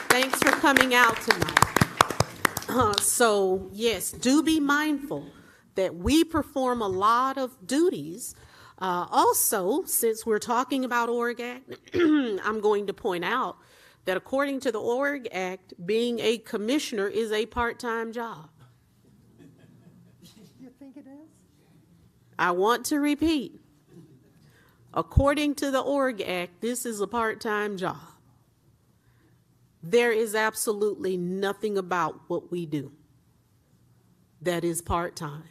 Thanks for coming out tonight. So yes, do be mindful that we perform a lot of duties. Also, since we're talking about Org Act, I'm going to point out that according to the Org Act, being a commissioner is a part-time job. I want to repeat, according to the Org Act, this is a part-time job. There is absolutely nothing about what we do that is part-time.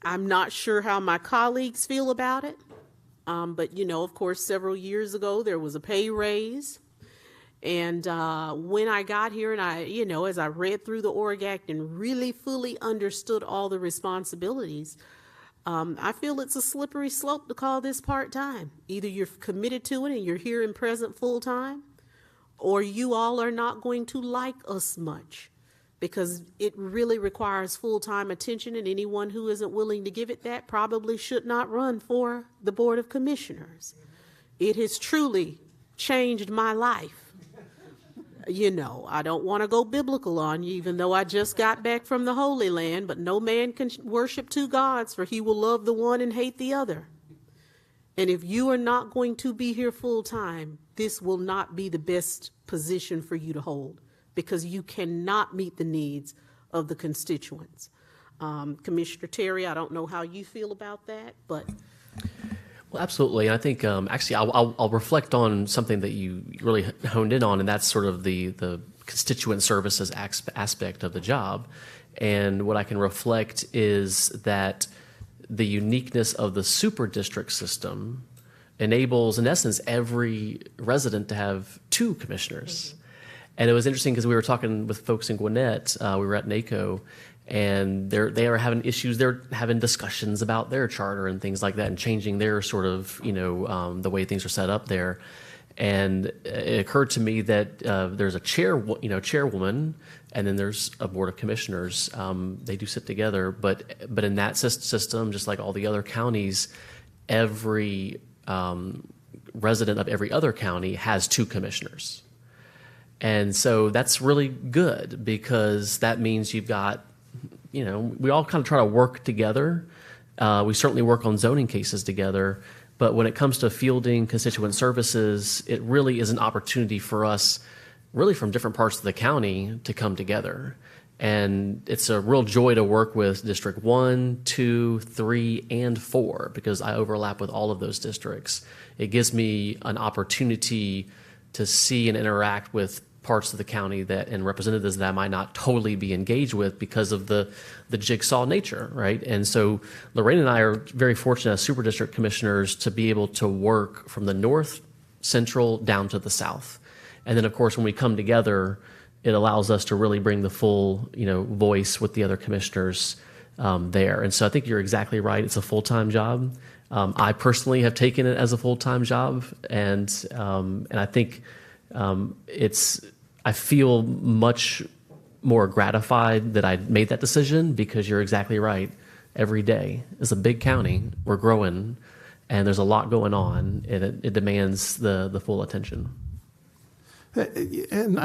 I'm not sure how my colleagues feel about it, but of course, several years ago, there was a pay raise. And when I got here and as I read through the Org Act and really fully understood all the responsibilities, I feel it's a slippery slope to call this part-time. Either you're committed to it and you're here and present full-time, or you all are not going to like us much, because it really requires full-time attention, and anyone who isn't willing to give it that probably should not run for the Board of Commissioners. It has truly changed my life. I don't want to go biblical on you, even though I just got back from the Holy Land, but no man can worship two gods, for he will love the one and hate the other. And if you are not going to be here full time, this will not be the best position for you to hold, because you cannot meet the needs of the constituents. Commissioner Terry, I don't know how you feel about that, but... Well, absolutely. And I think actually I'll reflect on something that you really honed in on, and that's sort of the constituent services aspect of the job. And what I can reflect is that the uniqueness of the super district system enables, in essence, every resident to have two commissioners. And it was interesting because we were talking with folks in Gwinnett. We were at NACO, and they are having issues. They're having discussions about their charter and things like that, and changing their sort of the way things are set up there. And it occurred to me that there's a chairwoman, and then there's a board of commissioners. They do sit together, but in that system, just like all the other counties, every resident of every other county has two commissioners. And so that's really good, because that means you've got, we all kind of try to work together. We certainly work on zoning cases together, but when it comes to fielding constituent services, it really is an opportunity for us, really from different parts of the county, to come together. And it's a real joy to work with District 1, 2, 3, and 4, because I overlap with all of those districts. It gives me an opportunity to see and interact with parts of the county that and representatives that I might not totally be engaged with because of the jigsaw nature, right? And so Lorraine and I are very fortunate as super district commissioners to be able to work from the north, central, down to the south. And then, of course, when we come together, it allows us to really bring the full, voice with the other commissioners there. And so I think you're exactly right. It's a full-time job. I personally have taken it as a full-time job, and I think I feel much more gratified that I made that decision, because you're exactly right. Every day is a big county. We're growing, and there's a lot going on, and it demands the full attention. And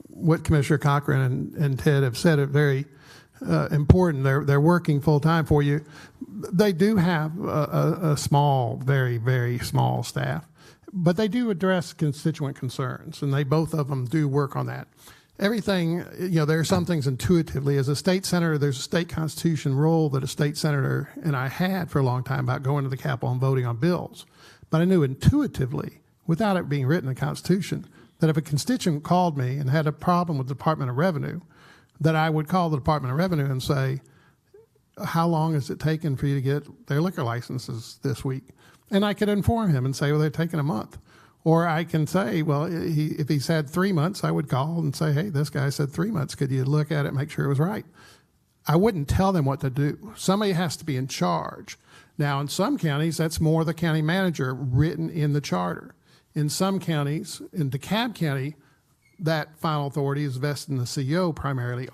what Commissioner Cochran and Ted have said are very important. They're working full time for you. They do have a small, very, very small staff, but they do address constituent concerns, and both of them do work on that. Everything, there are some things intuitively. As a state senator, there's a state constitution rule that a state senator and I had for a long time about going to the Capitol and voting on bills. But I knew intuitively, without it being written in the Constitution, that if a constituent called me and had a problem with the Department of Revenue, that I would call the Department of Revenue and say, how long has it taken for you to get their liquor licenses this week? And I could inform him and say, well, they're taking a month. Or I can say, well, if he said 3 months, I would call and say, hey, this guy said 3 months. Could you look at it and make sure it was right? I wouldn't tell them what to do. Somebody has to be in charge. Now, in some counties, that's more the county manager written in the charter. In some counties, in DeKalb County, that final authority is vested in the CEO primarily,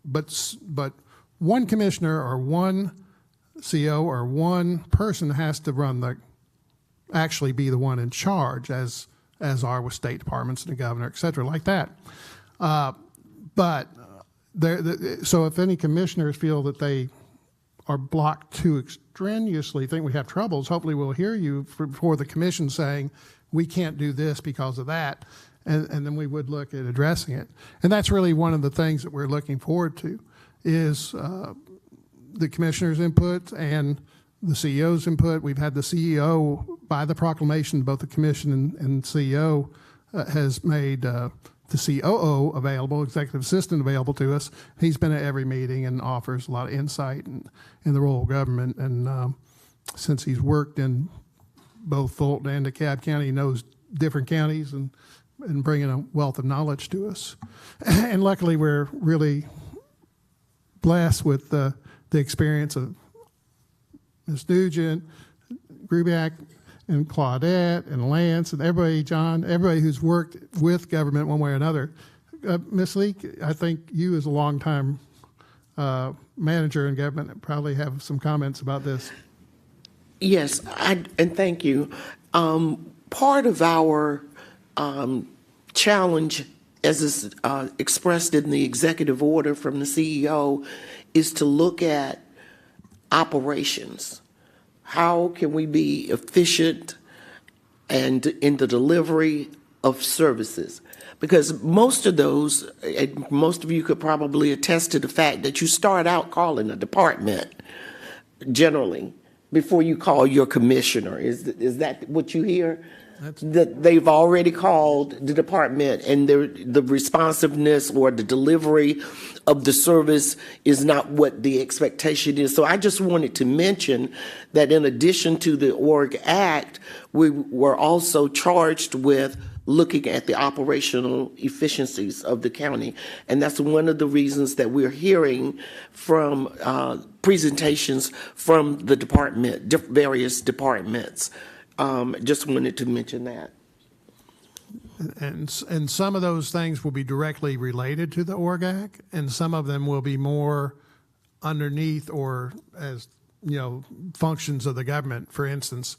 but one commissioner or one CO or one person has to actually be the one in charge, as are with state departments and the governor, et cetera, like that. So if any commissioners feel that they are blocked too strenuously, think we have troubles, hopefully we'll hear you before the commission saying, we can't do this because of that, and then we would look at addressing it. And that's really one of the things that we're looking forward to, is the commissioner's input and the CEO's input. We've had the CEO, by the proclamation, both the commission and CEO has made the COO available, executive assistant available to us. He's been at every meeting and offers a lot of insight in the role of government. And since he's worked in both Fulton and DeKalb County, he knows different counties and bringing a wealth of knowledge to us. And luckily, we're really blessed with the experience of Ms. Nugent, Grubiak, and Claudette, and Lance, and everybody, John, everybody who's worked with government one way or another. Ms. Leak, I think you as a longtime manager in government probably have some comments about this. Yes, and thank you. Part of our challenge, as is expressed in the executive order from the CEO, is to look at operations. How can we be efficient and in the delivery of services? Because most of those, and most of you could probably attest to the fact that you start out calling a department generally before you call your commissioner. Is that what you hear? That they've already called the department, and the responsiveness or the delivery of the service is not what the expectation is. So I just wanted to mention that in addition to the Org Act, we were also charged with looking at the operational efficiencies of the county. And that's one of the reasons that we're hearing from presentations from the department, various departments. Just wanted to mention that. And some of those things will be directly related to the Org Act, and some of them will be more underneath or as, functions of the government. For instance,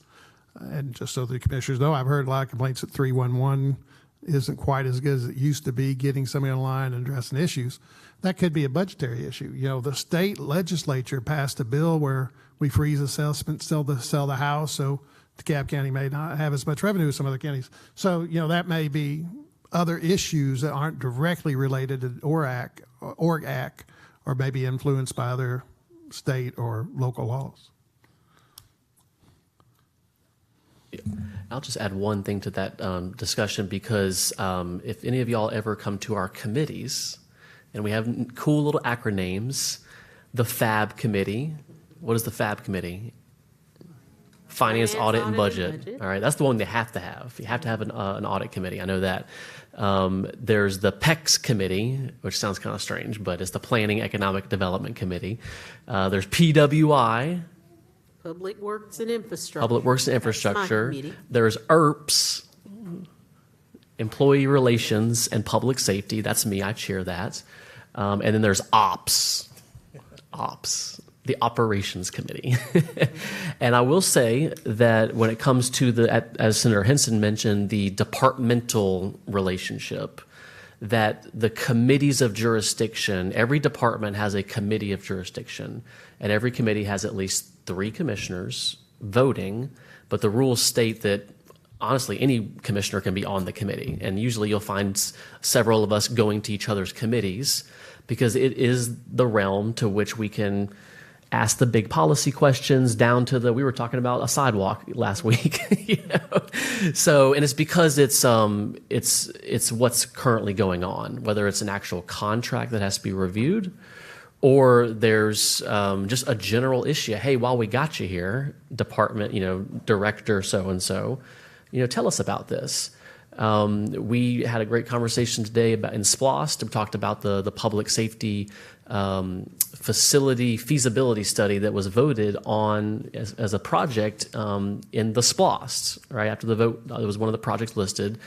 and just so the commissioners know, I've heard a lot of complaints that 311 isn't quite as good as it used to be, getting somebody online and addressing issues. That could be a budgetary issue. The state legislature passed a bill where we freeze assessment, still to sell the house, so DeKalb County may not have as much revenue as some other counties. So, that may be other issues that aren't directly related to Org Act, or maybe influenced by other state or local laws. I'll just add one thing to that discussion because if any of y'all ever come to our committees, and we have cool little acronyms, the FAB committee. What is the FAB committee? Finance, Audit, and Budget. All right, that's the one they have to have. You have to have an audit committee. I know that. There's the PECS committee, which sounds kind of strange, but it's the Planning Economic Development Committee. There's PWI. Public Works and Infrastructure. Public Works and That's my Infrastructure. committee. There's ERPS, Employee Relations and Public Safety. That's me. I chair that. And then there's OPS, the Operations Committee. And I will say that when it comes to as Senator Henson mentioned, the departmental relationship, that the committees of jurisdiction, every department has a committee of jurisdiction, and every committee has at least 3 commissioners voting, but the rules state that honestly any commissioner can be on the committee, and usually you'll find several of us going to each other's committees because it is the realm to which we can ask the big policy questions down to we were talking about a sidewalk last week, So, and it's because it's what's currently going on, whether it's an actual contract that has to be reviewed, or there's just a general issue. Hey, while we got you here, department, director so-and-so, tell us about this. We had a great conversation today in SPLOST. We talked about the public safety facility feasibility study that was voted on as a project in the SPLOST, right after the vote. It was one of the projects listed,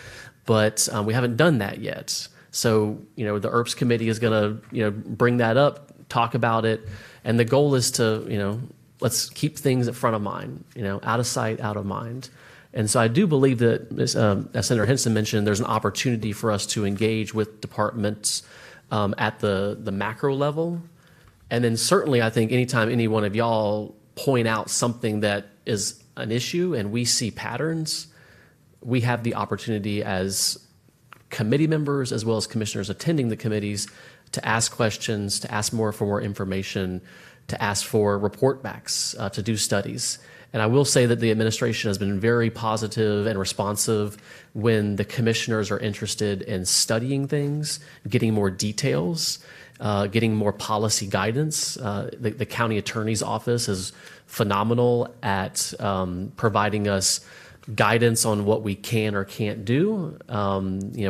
but we haven't done that yet. So, the ERPS committee is going to, bring that up, talk about it, and the goal is to, let's keep things at front of mind, out of sight, out of mind. And so I do believe that, as Senator Henson mentioned, there's an opportunity for us to engage with departments at the macro level. And then certainly I think anytime any one of y'all point out something that is an issue and we see patterns, we have the opportunity as committee members as well as commissioners attending the committees to ask questions, to ask for more information, to ask for report backs, to do studies. And I will say that the administration has been very positive and responsive when the commissioners are interested in studying things, getting more details, getting more policy guidance. The county attorney's office is phenomenal at providing us guidance on what we can or can't do.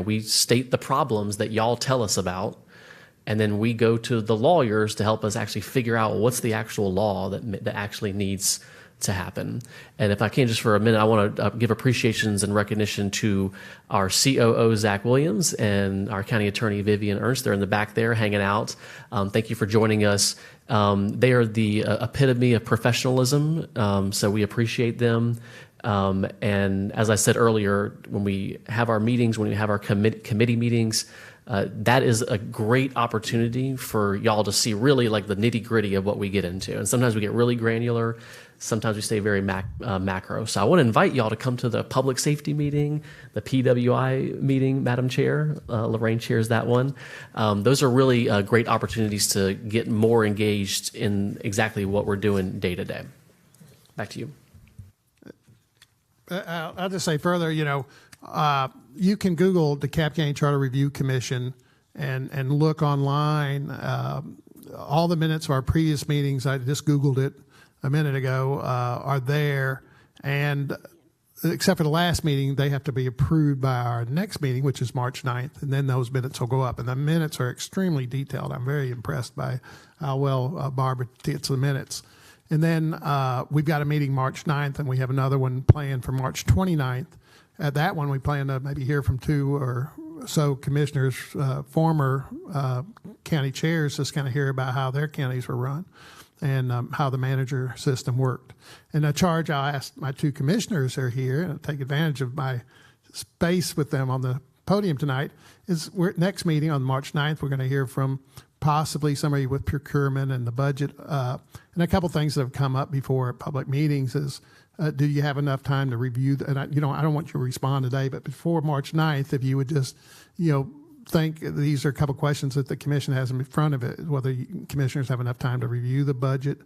We state the problems that y'all tell us about, and then we go to the lawyers to help us actually figure out what's the actual law that actually needs to happen. And if I can just for a minute, I want to give appreciations and recognition to our COO, Zach Williams, and our county attorney, Vivian Ernst. They're in the back there hanging out. Thank you for joining us. They are the epitome of professionalism, so we appreciate them. And as I said earlier, when we have our meetings, when we have our committee meetings, that is a great opportunity for y'all to see really like the nitty gritty of what we get into. And sometimes we get really granular. Sometimes we stay very macro. So I want to invite y'all to come to the public safety meeting, the PWI meeting, Madam Chair. Lorraine chairs that one. Those are really great opportunities to get more engaged in exactly what we're doing day to day. Back to you. I'll just say further, you can Google DeKalb County Charter Review Commission and look online. All the minutes of our previous meetings, I just Googled it a minute ago, are there. And except for the last meeting, they have to be approved by our next meeting, which is March 9th, and then those minutes will go up. And the minutes are extremely detailed. I'm very impressed by how well Barbara gets the minutes. And then we've got a meeting March 9th, and we have another one planned for March 29th. At that one, we plan to maybe hear from 2 or so commissioners, former county chairs, just kind of hear about how their counties were run and how the manager system worked. And a charge I asked my 2 commissioners who are here, and take advantage of my space with them on the podium tonight, is next meeting on March 9th, we're going to hear from possibly somebody with procurement and the budget. And a couple things that have come up before at public meetings is, do you have enough time to review? And I don't want you to respond today, but before March 9th, if you would just, think these are a couple questions that the commission has in front of it, whether commissioners have enough time to review the budget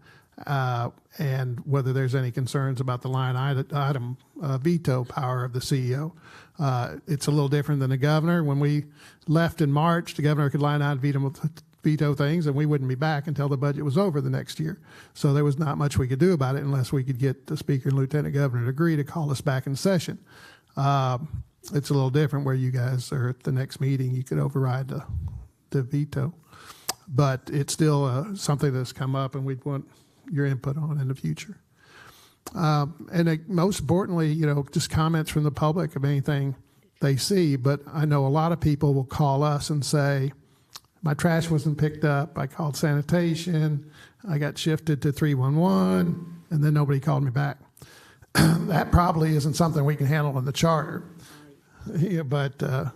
and whether there's any concerns about the line item veto power of the CEO. It's a little different than the governor. When we left in March, the governor could line item veto things, and we wouldn't be back until the budget was over the next year. So there was not much we could do about it unless we could get the speaker and lieutenant governor to agree to call us back in session. It's a little different where you guys are at the next meeting, you could override the veto. But it's still something that's come up and we'd want your input on in the future. Most importantly, just comments from the public of anything they see. But I know a lot of people will call us and say, my trash wasn't picked up. I called sanitation. I got shifted to 311, and then nobody called me back. That probably isn't something we can handle in the charter. Yeah, but I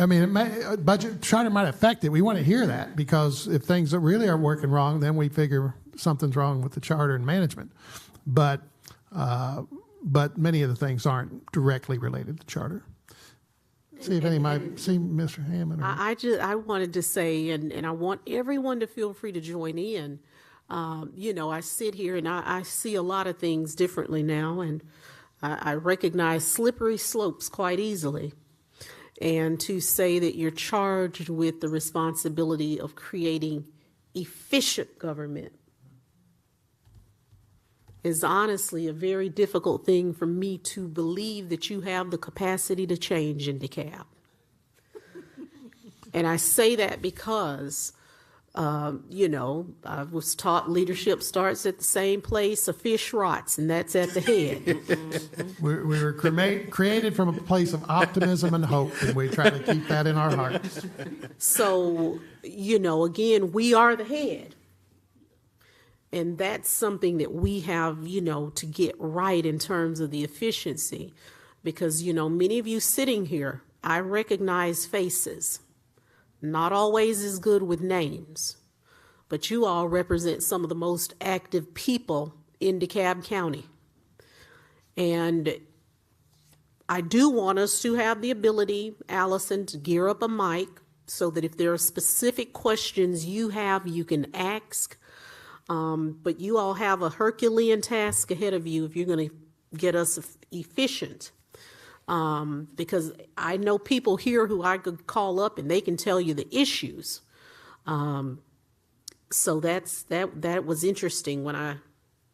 mean, budget charter might affect it. We want to hear that, because if things really are working wrong, then we figure something's wrong with the charter and management. But many of the things aren't directly related to charter. See if any might see Mr. Hammond. I wanted to say, and I want everyone to feel free to join in. I sit here and I see a lot of things differently now, and I recognize slippery slopes quite easily. And to say that you're charged with the responsibility of creating efficient government is honestly a very difficult thing for me to believe that you have the capacity to change in DeKalb. And I say that because, I was taught leadership starts at the same place a fish rots, and that's at the head. We were created from a place of optimism and hope, and we try to keep that in our hearts. So, again, we are the head. And that's something that we have, to get right in terms of the efficiency. Because, many of you sitting here, I recognize faces. Not always as good with names, but you all represent some of the most active people in DeKalb County. And I do want us to have the ability, Allison, to gear up a mic so that if there are specific questions you have, you can ask. But you all have a Herculean task ahead of you if you're going to get us efficient. Because I know people here who I could call up and they can tell you the issues. So that was interesting when I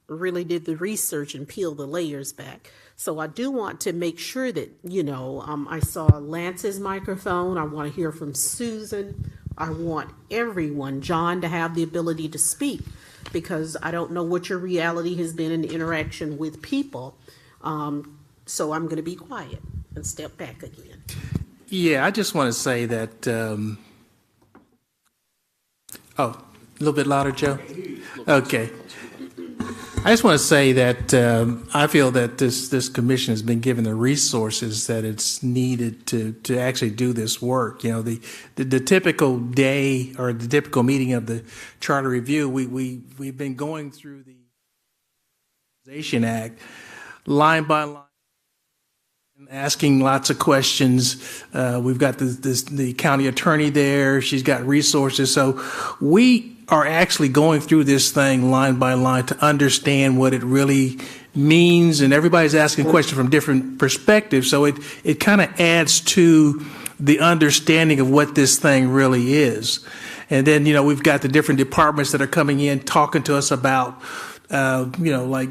really did the research and peeled the layers back. So I do want to make sure that, I saw Lance's microphone. I want to hear from Susan. I want everyone, John, to have the ability to speak, because I don't know what your reality has been in the interaction with people. So I'm going to be quiet and step back again. Yeah, I just want to say that, a little bit louder, Joe? Okay. I just want to say that I feel that this commission has been given the resources that it's needed to actually do this work. The typical day or the typical meeting of the Charter Review, we've been going through the Organization Act line by line, asking lots of questions. We've got the county attorney there. She's got resources. So we are actually going through this thing line by line to understand what it really means. And everybody's asking questions from different perspectives. So it kind of adds to the understanding of what this thing really is. And then, we've got the different departments that are coming in, talking to us about, like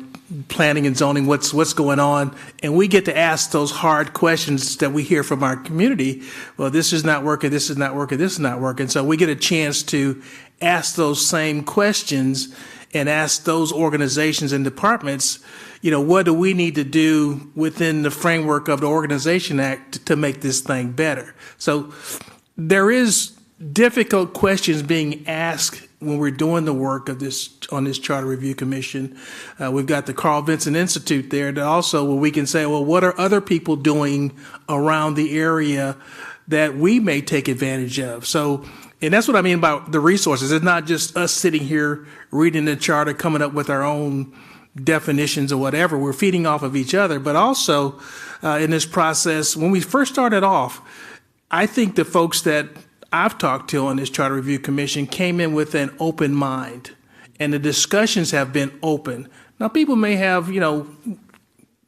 planning and zoning, what's going on. And we get to ask those hard questions that we hear from our community. Well, this is not working, this is not working, this is not working. So we get a chance to ask those same questions and ask those organizations and departments, what do we need to do within the framework of the Organization Act to make this thing better? So there is difficult questions being asked when we're doing the work of on this Charter Review Commission. We've got the Carl Vinson Institute there that also where we can say, well, what are other people doing around the area that we may take advantage of? So, and that's what I mean about the resources. It's not just us sitting here reading the charter, coming up with our own definitions or whatever. We're feeding off of each other, but also in this process, when we first started off, I think the folks that I've talked to on this Charter Review Commission came in with an open mind, and the discussions have been open. Now, people may have,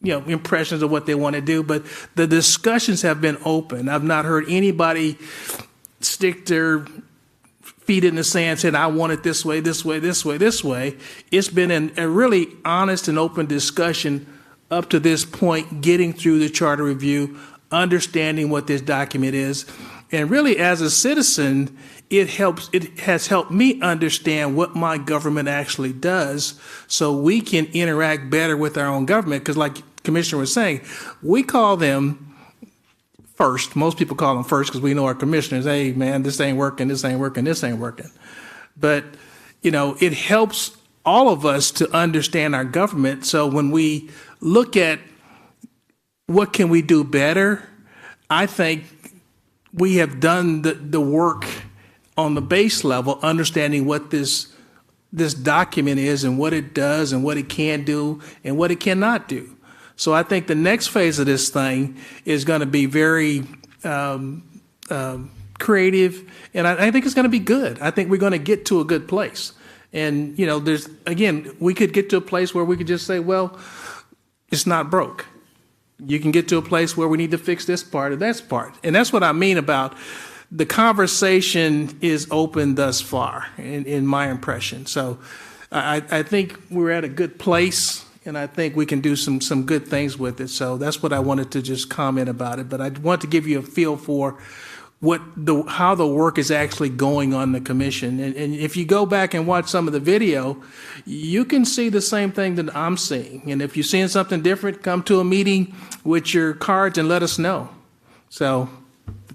impressions of what they want to do, but the discussions have been open. I've not heard anybody stick their feet in the sand saying, I want it this way, this way, this way, this way. It's been a really honest and open discussion up to this point, getting through the charter review, understanding what this document is. And really, as a citizen, it has helped me understand what my government actually does so we can interact better with our own government. Because like Commissioner was saying, we call them first. Most people call them first because we know our commissioners, hey, man, this ain't working, this ain't working, this ain't working. But, it helps all of us to understand our government. So when we look at what can we do better, I think we have done the work on the base level, understanding what this document is and what it does and what it can do and what it cannot do. So I think the next phase of this thing is going to be very creative, and I think it's going to be good. I think we're going to get to a good place. And, we could get to a place where we could just say, well, it's not broke. You can get to a place where we need to fix this part or that part. And that's what I mean about the conversation is open thus far, in my impression. So I think we're at a good place, and I think we can do some good things with it. So that's what I wanted to just comment about it. But I want to give you a feel for how the work is actually going on the commission. And if you go back and watch some of the video, you can see the same thing that I'm seeing. And if you're seeing something different, come to a meeting with your cards and let us know. So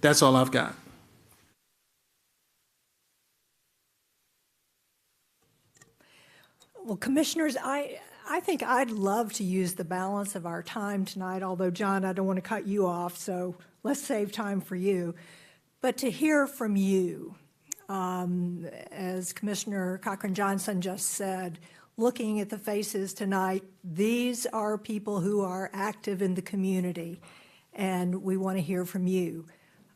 that's all I've got. Well, commissioners, I think I'd love to use the balance of our time tonight, although, John, I don't want to cut you off, so let's save time for you. But to hear from you, as Commissioner Cochran-Johnson just said, looking at the faces tonight, these are people who are active in the community, and we want to hear from you.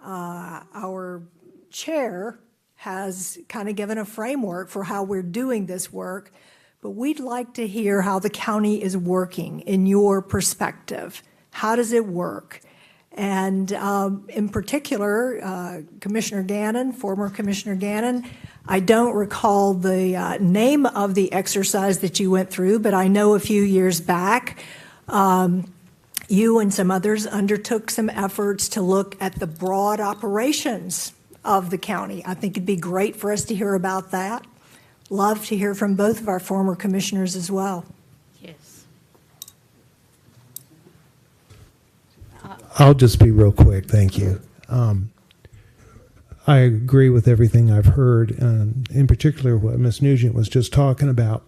Our chair has kind of given a framework for how we're doing this work, but we'd like to hear how the county is working in your perspective. How does it work? And in particular, Commissioner Gannon, former Commissioner Gannon, I don't recall the name of the exercise that you went through, but I know a few years back, you and some others undertook some efforts to look at the broad operations of the county. I think it'd be great for us to hear about that. Love to hear from both of our former commissioners as well. Yes. I'll just be real quick. Thank you. I agree with everything I've heard, in particular what Ms. Nugent was just talking about.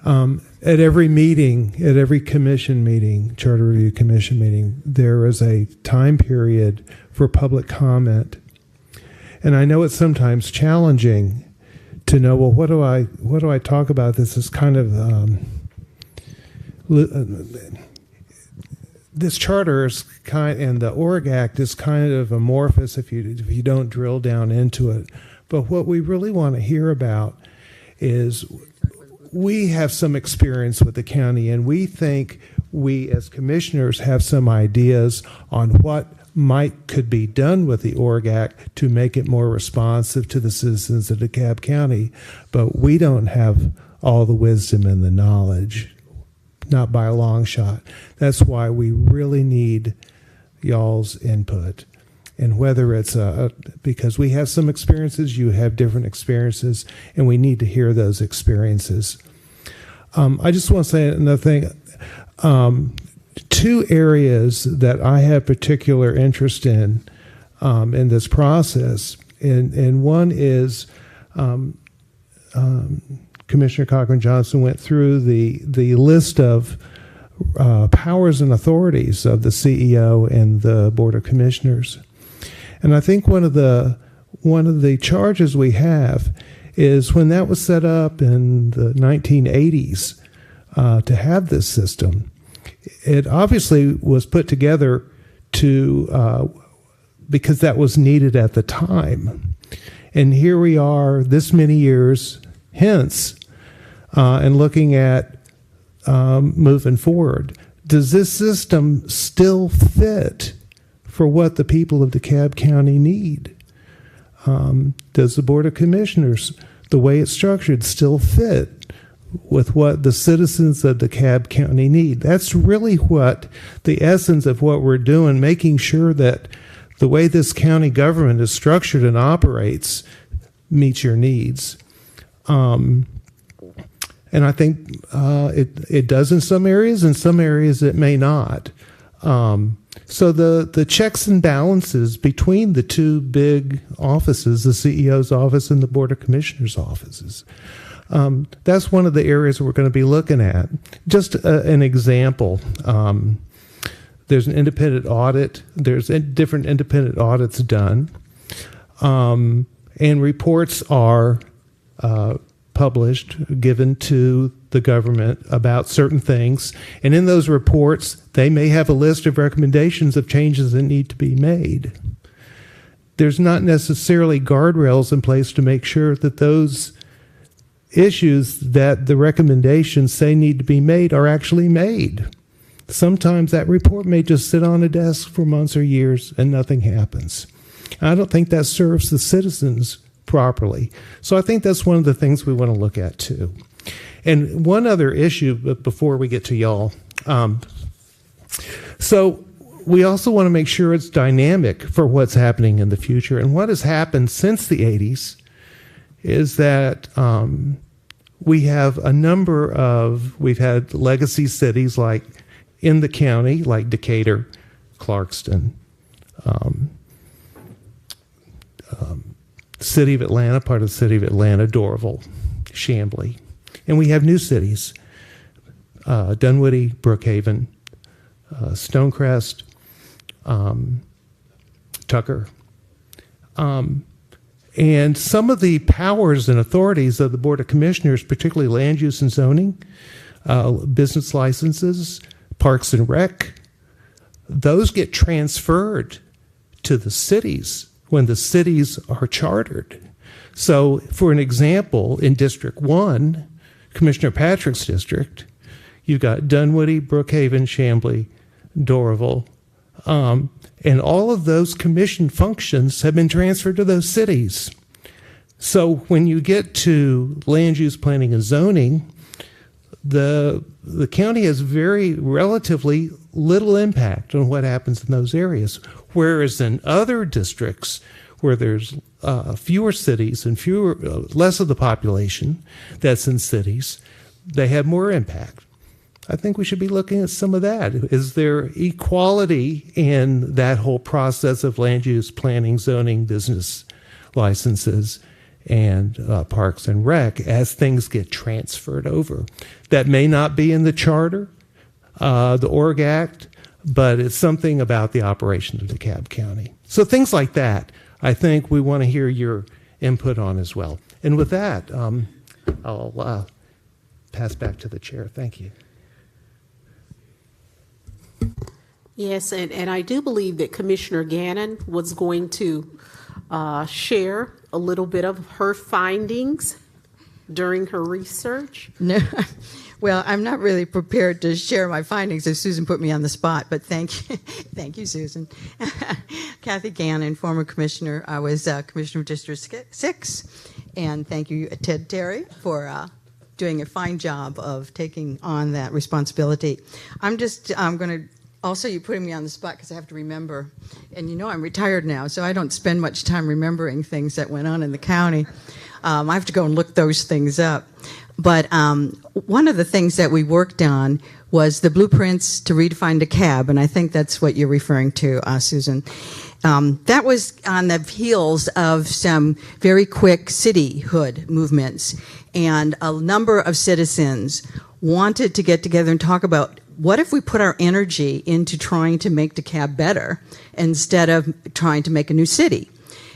At every meeting, at every commission meeting, Charter Review Commission meeting, there is a time period for public comment. And I know it's sometimes challenging to know, well, what do I talk about? This is kind of this charter is and the Org Act is kind of amorphous if you don't drill down into it. But what we really want to hear about is we have some experience with the county, and we think we as commissioners have some ideas on what could be done with the Org Act to make it more responsive to the citizens of DeKalb County, but we don't have all the wisdom and the knowledge, not by a long shot. That's why we really need y'all's input. And whether it's because we have some experiences, you have different experiences, and we need to hear those experiences. I just want to say another thing. Two areas that I have particular interest in this process, and one is Commissioner Cochran-Johnson went through the list of powers and authorities of the CEO and the Board of Commissioners. And I think one of the charges we have is when that was set up in the 1980s to have this system, it obviously was put together to because that was needed at the time. And here we are this many years hence, and looking at moving forward. Does this system still fit for what the people of DeKalb County need? Does the Board of Commissioners, the way it's structured, still fit with what the citizens of DeKalb County need? That's really what the essence of what we're doing, making sure that the way this county government is structured and operates meets your needs. And I think it does in some areas it may not. So the checks and balances between the two big offices, the CEO's office and the Board of Commissioners' offices, that's one of the areas we're going to be looking at. Just an example, there's an independent audit. There's different independent audits done, and reports are published, given to the government about certain things. And in those reports, they may have a list of recommendations of changes that need to be made. There's not necessarily guardrails in place to make sure that those issues that the recommendations say need to be made are actually made. Sometimes that report may just sit on a desk for months or years and nothing happens. I don't think that serves the citizens properly. So I think that's one of the things we want to look at too. And one other issue before we get to y'all. So we also want to make sure it's dynamic for what's happening in the future. And what has happened since the 80s is that we've had legacy cities like in the county, like Decatur, Clarkston, City of Atlanta, part of the City of Atlanta, Dorville, Chamblee. And we have new cities, Dunwoody, Brookhaven, Stonecrest, Tucker. And some of the powers and authorities of the Board of Commissioners, particularly land use and zoning, business licenses, parks and rec, those get transferred to the cities when the cities are chartered. So, for an example, in District 1, Commissioner Patrick's district, you've got Dunwoody, Brookhaven, Chamblee, Dorville, and all of those commission functions have been transferred to those cities. So when you get to land use planning and zoning, the county has very relatively little impact on what happens in those areas. Whereas in other districts where there's fewer cities and less of the population that's in cities, they have more impact. I think we should be looking at some of that. Is there equality in that whole process of land use planning, zoning, business licenses, and parks and rec as things get transferred over? That may not be in the charter, the Org Act, but it's something about the operation of DeKalb County. So things like that, I think we want to hear your input on as well. And with that, I'll pass back to the chair. Thank you. Yes, and I do believe that Commissioner Gannon was going to share a little bit of her findings during her research. No, well, I'm not really prepared to share my findings as Susan put me on the spot, but thank you, thank you, Susan. Kathy Gannon, former commissioner. I was commissioner of District 6, and thank you, Ted Terry, for doing a fine job of taking on that responsibility. I'm going to, also you're putting me on the spot because I have to remember, and you know I'm retired now, so I don't spend much time remembering things that went on in the county. I have to go and look those things up. But one of the things that we worked on was the blueprints to redefine DeKalb, and I think that's what you're referring to, Susan. That was on the heels of some very quick cityhood movements, and a number of citizens wanted to get together and talk about what if we put our energy into trying to make DeKalb better instead of trying to make a new city.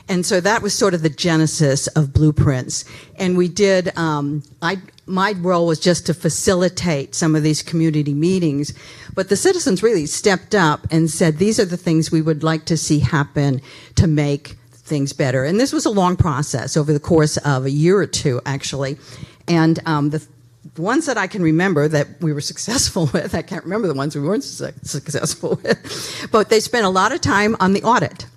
And so that was sort of the genesis of Blueprints. And we did, my role was just to facilitate some of these community meetings, but the citizens really stepped up and said, these are the things we would like to see happen to make things better. And this was a long process over the course of a year or two, actually. And the ones that I can remember that we were successful with, I can't remember the ones we weren't successful with, but they spent a lot of time on the audit,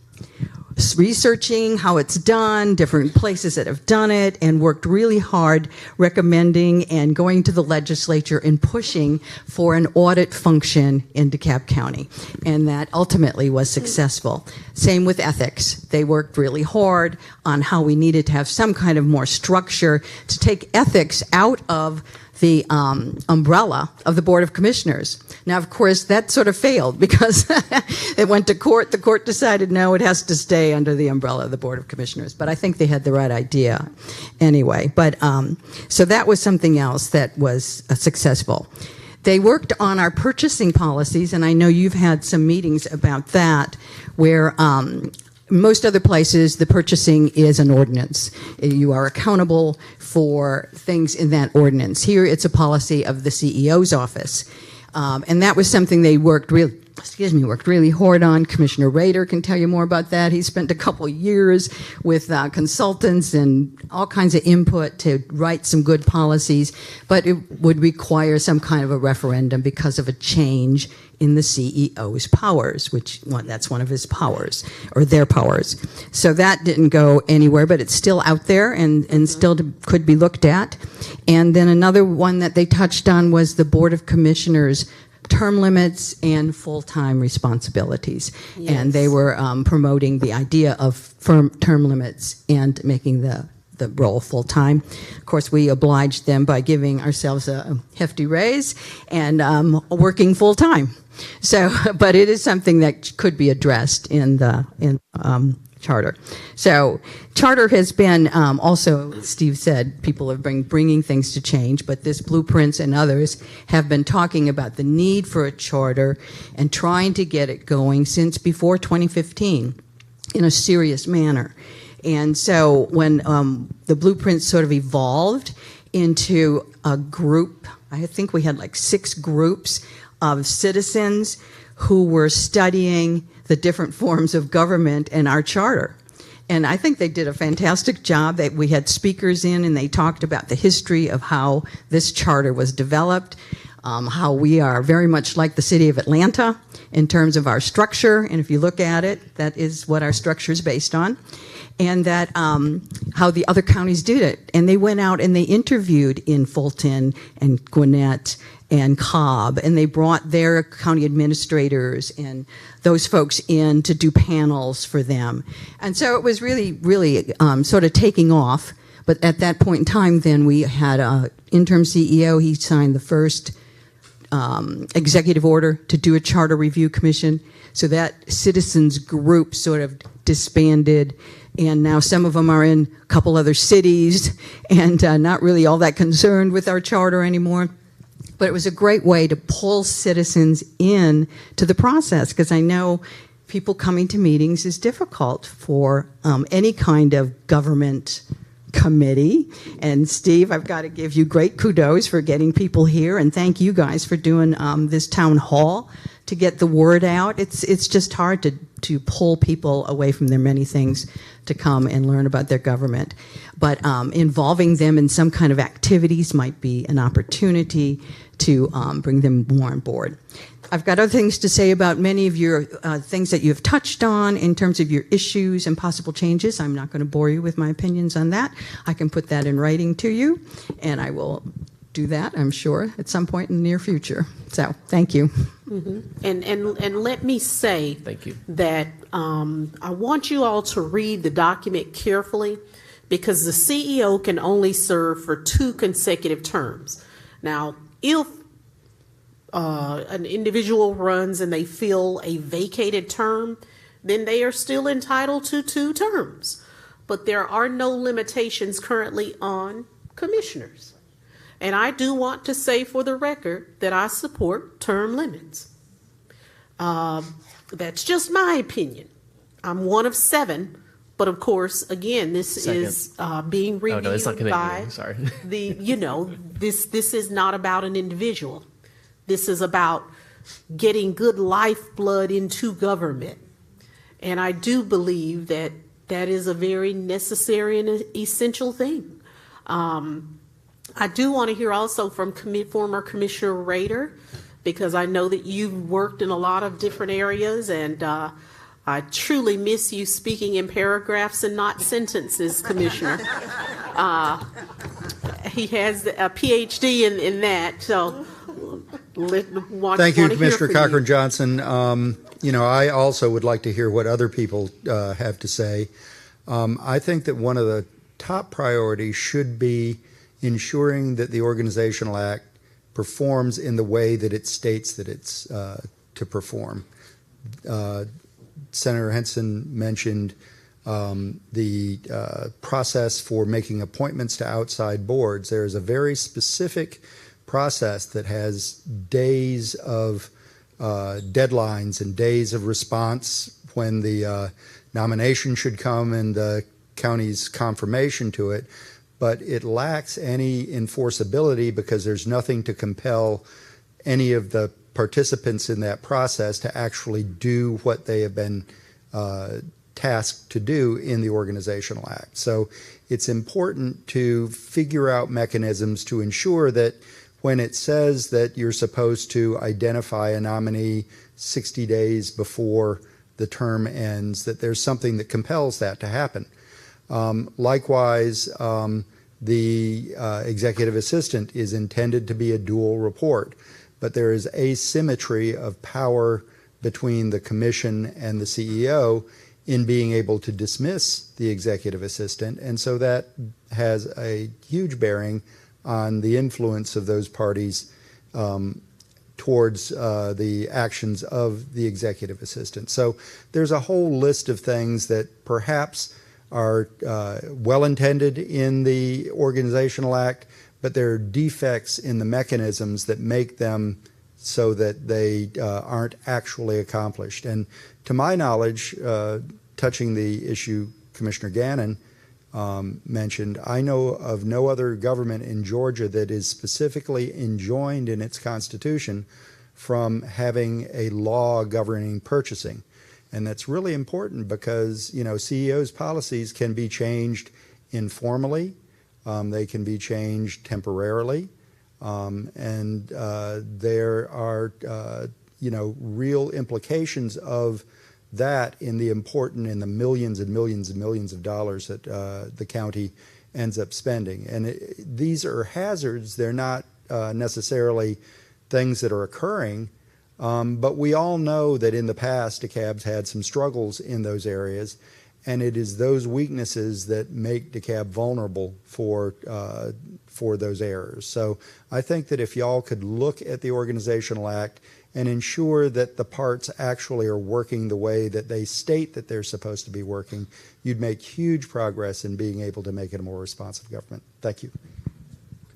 researching how it's done, different places that have done it, and worked really hard recommending and going to the legislature and pushing for an audit function in DeKalb County. And that ultimately was successful. Same with ethics. They worked really hard on how we needed to have some kind of more structure to take ethics out of the umbrella of the Board of Commissioners. Now, of course, that sort of failed because it went to court. The court decided, no, it has to stay under the umbrella of the Board of Commissioners. But I think they had the right idea anyway. But so that was something else that was successful. They worked on our purchasing policies, and I know you've had some meetings about that, where most other places, the purchasing is an ordinance. You are accountable for things in that ordinance. Here, it's a policy of the CEO's office. And that was something they worked really hard on. Commissioner Rader can tell you more about that. He spent a couple years with consultants and all kinds of input to write some good policies, but it would require some kind of a referendum because of a change in the CEO's powers, that's one of his powers, or their powers. So that didn't go anywhere, but it's still out there and still could be looked at. And then another one that they touched on was the Board of Commissioners term limits and full-time responsibilities. Yes. And they were promoting the idea of firm term limits and making the role full-time. Of course, we obliged them by giving ourselves a hefty raise and working full-time. So, but it is something that could be addressed in the charter. So, charter has been also, Steve said, people have been bringing things to change, but this Blueprints and others have been talking about the need for a charter and trying to get it going since before 2015 in a serious manner. And so when the Blueprints sort of evolved into a group, I think we had like 6 groups of citizens who were studying the different forms of government in our charter. And I think they did a fantastic job. We had speakers in, and they talked about the history of how this charter was developed, how we are very much like the city of Atlanta in terms of our structure. And if you look at it, that is what our structure is based on. And that how the other counties did it. And they went out and they interviewed in Fulton and Gwinnett and Cobb, and they brought their county administrators and those folks in to do panels for them. And so it was really, really sort of taking off. But at that point in time, then we had an interim CEO. He signed the first executive order to do a charter review commission. So that citizens group sort of disbanded, and now some of them are in a couple other cities and not really all that concerned with our charter anymore. But it was a great way to pull citizens in to the process, because I know people coming to meetings is difficult for any kind of government committee. And Steve, I've got to give you great kudos for getting people here, and thank you guys for doing this town hall to get the word out. It's just hard to pull people away from their many things to come and learn about their government. But involving them in some kind of activities might be an opportunity to bring them more on board. I've got other things to say about many of your things that you've touched on in terms of your issues and possible changes. I'm not going to bore you with my opinions on that. I can put that in writing to you, and I will do that, I'm sure, at some point in the near future. So, thank you. Mm-hmm. And let me say Thank you. that I want you all to read the document carefully, because the CEO can only serve for 2 consecutive terms. Now, if an individual runs and they fill a vacated term, then they are still entitled to 2 terms. But there are no limitations currently on commissioners. And I do want to say for the record that I support term limits. That's just my opinion. I'm one of 7 But of course, again, this is being reviewed no, it's not by connecting. Sorry. this is not about an individual. This is about getting good lifeblood into government. And I do believe that that is a very necessary and essential thing. I do want to hear also from former Commissioner Rader, because I know that you've worked in a lot of different areas, and I truly miss you speaking in paragraphs and not sentences, Commissioner. He has a PhD in that, so thank you, Commissioner Cochran Johnson. I also would like to hear what other people have to say. I think that one of the top priorities should be ensuring that the Organizational Act performs in the way that it states that it's to perform. Senator Henson mentioned the process for making appointments to outside boards. There is a very specific process that has days of deadlines and days of response when the nomination should come and the county's confirmation to it, but it lacks any enforceability because there's nothing to compel any of the participants in that process to actually do what they have been tasked to do in the Organizational Act. So it's important to figure out mechanisms to ensure that when it says that you're supposed to identify a nominee 60 days before the term ends, that there's something that compels that to happen. Likewise, the executive assistant is intended to be a dual report, but there is asymmetry of power between the commission and the CEO in being able to dismiss the executive assistant, and so that has a huge bearing on the influence of those parties towards the actions of the executive assistant. So there's a whole list of things that perhaps are well-intended in the Organizational Act, but there are defects in the mechanisms that make them so that they aren't actually accomplished. And to my knowledge, touching the issue Commissioner Gannon mentioned, I know of no other government in Georgia that is specifically enjoined in its constitution from having a law governing purchasing. And that's really important because, CEOs' policies can be changed informally, they can be changed temporarily, and there are, real implications of that in the millions and millions and millions of dollars that the county ends up spending. And these are hazards. They're not necessarily things that are occurring, but we all know that in the past, DeKalb's had some struggles in those areas, and it is those weaknesses that make DeKalb vulnerable for those errors. So I think that if y'all could look at the Organizational Act and ensure that the parts actually are working the way that they state that they're supposed to be working, you'd make huge progress in being able to make it a more responsive government. Thank you.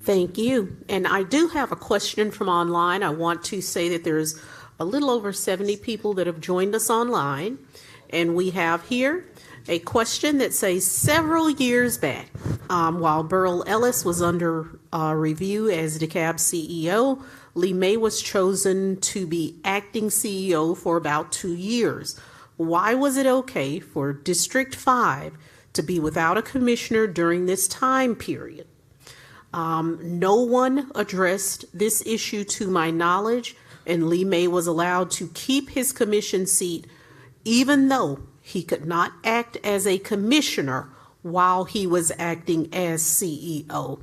Thank you. And I do have a question from online. I want to say that there's a little over 70 people that have joined us online. And we have here a question that says, several years back, while Burl Ellis was under review as DeKalb CEO, Lee May was chosen to be acting CEO for about 2 years. Why was it okay for District 5 to be without a commissioner during this time period? No one addressed this issue to my knowledge, and Lee May was allowed to keep his commission seat even though he could not act as a commissioner while he was acting as CEO.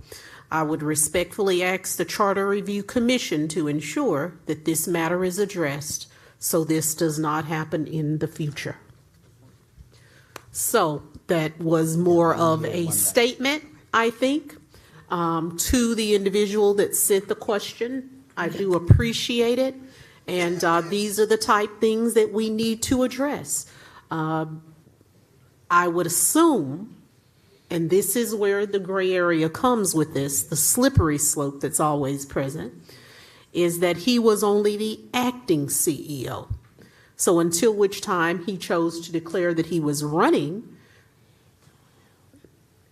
I would respectfully ask the Charter Review Commission to ensure that this matter is addressed so this does not happen in the future. So that was more of a statement, I think, to the individual that sent the question. I do appreciate it, and these are the type things that we need to address. I would assume, and this is where the gray area comes with this, the slippery slope that's always present, is that he was only the acting CEO. So until which time he chose to declare that he was running,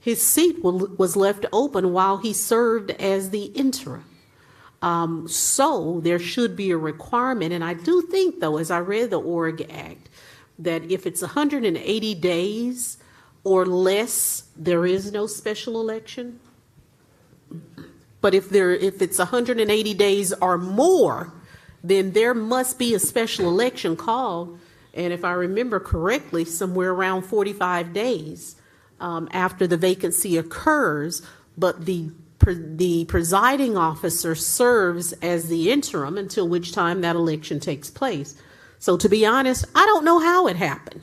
his seat was left open while he served as the interim. So there should be a requirement, and I do think, though, as I read the ORG Act, that if it's 180 days or less, there is no special election. But if it's 180 days or more, then there must be a special election called. And if I remember correctly, somewhere around 45 days after the vacancy occurs, but the presiding officer serves as the interim until which time that election takes place. So to be honest, I don't know how it happened,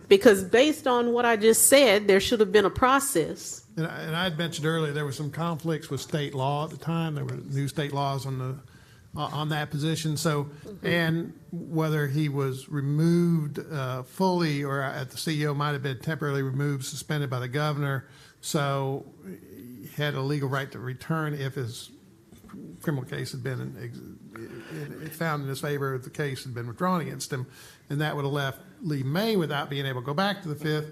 because based on what I just said, there should have been a process. And I had mentioned earlier there were some conflicts with state law at the time. There were new state laws on that position. So, and whether he was removed fully or at the CEO might have been temporarily removed, suspended by the governor. So he had a legal right to return if his criminal case had been found in his favor, if the case had been withdrawn against him. And that would have left Lee May without being able to go back to the 5th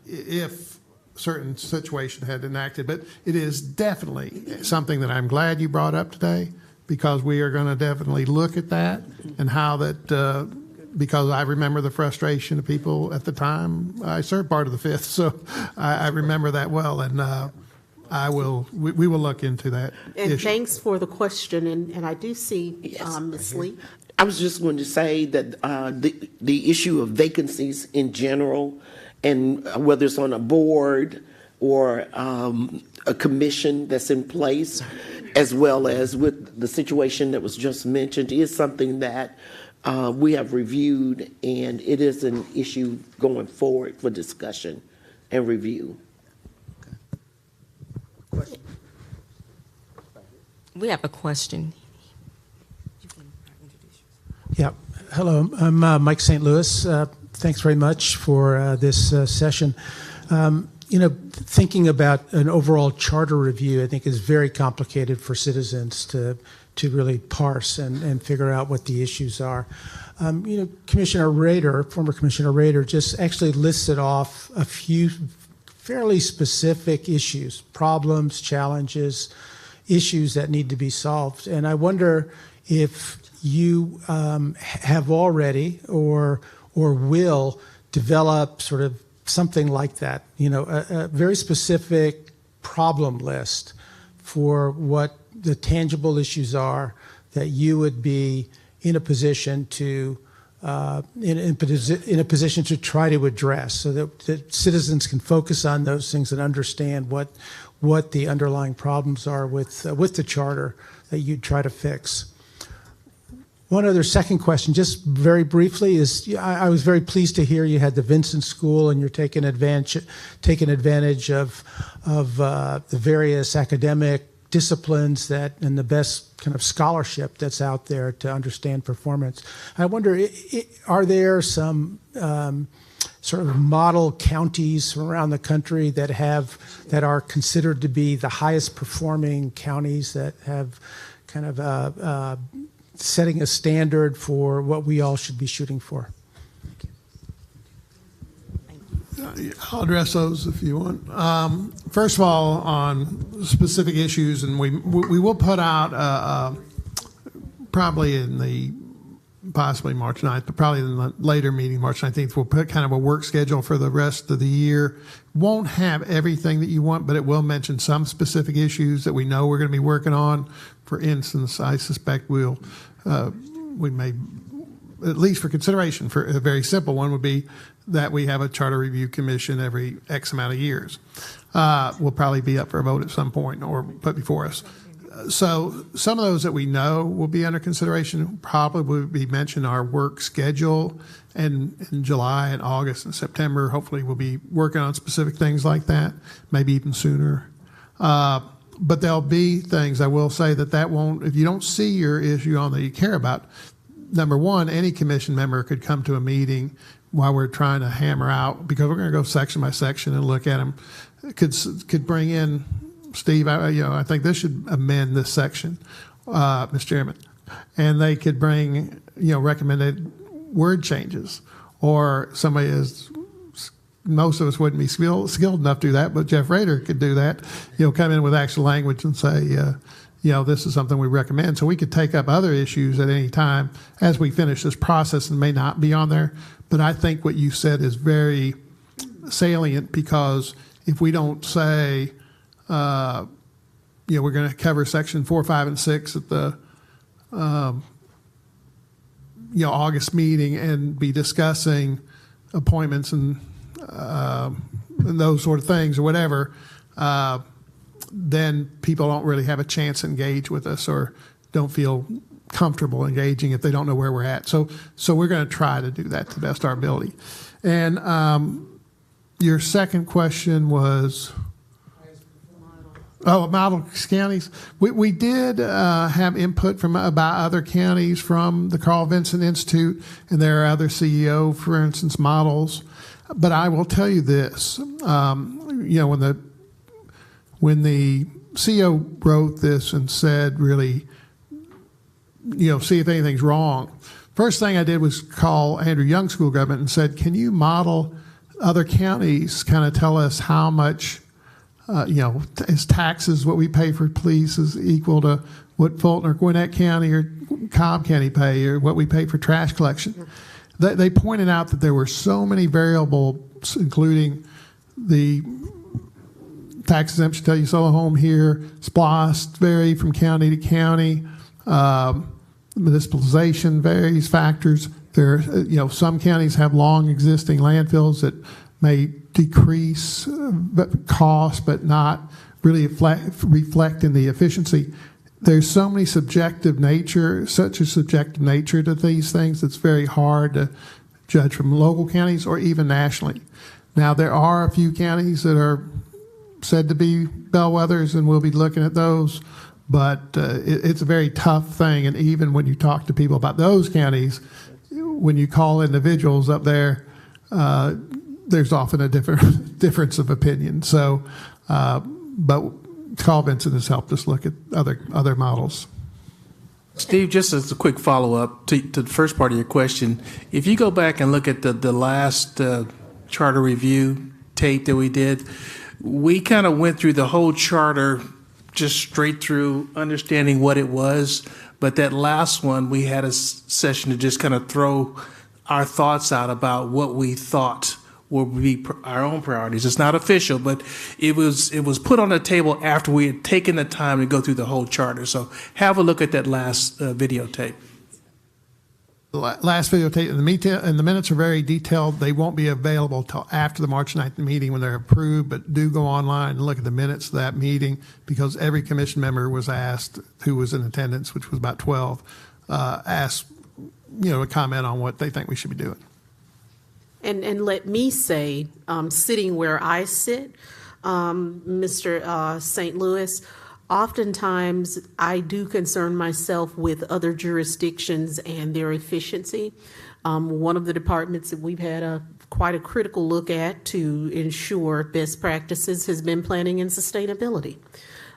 if certain situation had enacted. But it is definitely something that I'm glad you brought up today, because we are going to definitely look at that and how that, because I remember the frustration of people at the time. I served part of the 5th, so I remember that well, and we will look into that And issue. thanks for the question, and I do see Ms. Lee. I was just going to say that the issue of vacancies in general, and whether it's on a board or a commission that's in place, as well as with the situation that was just mentioned, is something that we have reviewed, and it is an issue going forward for discussion and review. We have a question. Yeah. Hello, I'm Mike St. Louis. Thanks very much for this session. Thinking about an overall charter review, I think, is very complicated for citizens to really parse and figure out what the issues are. Commissioner Rader, former Commissioner Rader, just actually listed off a few fairly specific issues, problems, challenges, issues that need to be solved. And I wonder if you have already or will develop sort of something like that, a very specific problem list for what the tangible issues are that you would be in a position to in a position to try to address, so that citizens can focus on those things and understand what the underlying problems are with the charter that you try to fix. One other second question, just very briefly, is I was very pleased to hear you had the Vincent School and you're taking advantage of the various academic disciplines and the best kind of scholarship that's out there to understand performance. I wonder, are there some sort of model counties from around the country that are considered to be the highest performing counties that have kind of setting a standard for what we all should be shooting for? I'll address those if you want. First of all, on specific issues, and we will put out probably in the possibly March 9th, but probably in the later meeting, March 19th, we'll put kind of a work schedule for the rest of the year. Won't have everything that you want, but it will mention some specific issues that we know we're going to be working on. For instance, I suspect we may, at least for consideration, for a very simple one would be that we have a charter review commission every X amount of years. Will probably be up for a vote at some point or put before us. So some of those that we know will be under consideration probably will be mentioned our work schedule, and in July and August and September, hopefully we'll be working on specific things like that, maybe even sooner. But there'll be things, I will say that won't, if you don't see your issue on that you care about, number one, any commission member could come to a meeting while we're trying to hammer out, because we're going to go section by section and look at them, could bring in, Steve, I think this should amend this section, Mr. Chairman, and they could bring, recommended word changes, or somebody is most of us wouldn't be skilled enough to do that, but Jeff Rader could do that, come in with actual language and say, this is something we recommend. So we could take up other issues at any time as we finish this process and may not be on there. But I think what you said is very salient, because if we don't say, we're going to cover section 4, 5, and 6 at the August meeting and be discussing appointments and those sort of things or whatever, then people don't really have a chance to engage with us or don't feel comfortable engaging if they don't know where we're at. So we're going to try to do that to the best of our ability. And your second question was... model counties. We did have input from about other counties from the Carl Vinson Institute, and there are other CEO, for instance, models. But I will tell you this: when the CEO wrote this and said, really, see if anything's wrong. First thing I did was call Andrew Young School of Government and said, can you model other counties? Kind of tell us how much. Is taxes, what we pay for police is equal to what Fulton or Gwinnett County or Cobb County pay, or what we pay for trash collection. They pointed out that there were so many variables, including the tax exemption till you sell a home here, SPLOST vary from county to county, municipalization varies factors. There, some counties have long existing landfills that may decrease cost, but not really reflect in the efficiency. There's such a subjective nature to these things. It's very hard to judge from local counties or even nationally. Now, there are a few counties that are said to be bellwethers, and we'll be looking at those, but it's a very tough thing. And even when you talk to people about those counties, when you call individuals up there, there's often a difference of opinion. So, but Carl Vinson has helped us look at other models. Steve, just as a quick follow-up to the first part of your question, if you go back and look at the last charter review tape that we did, we kind of went through the whole charter just straight through, understanding what it was. But that last one, we had a session to just kind of throw our thoughts out about what we thought would be our own priorities. It's not official, but it was put on the table after we had taken the time to go through the whole charter. So have a look at that last videotape. The last videotape and the minutes are very detailed. They won't be available until after the March 9th meeting when they're approved, but do go online and look at the minutes of that meeting, because every commission member was asked, who was in attendance, which was about 12, asked, to comment on what they think we should be doing. And let me say, sitting where I sit, Mr. St. Louis, oftentimes I do concern myself with other jurisdictions and their efficiency. One of the departments that we've had quite a critical look at to ensure best practices has been planning and sustainability.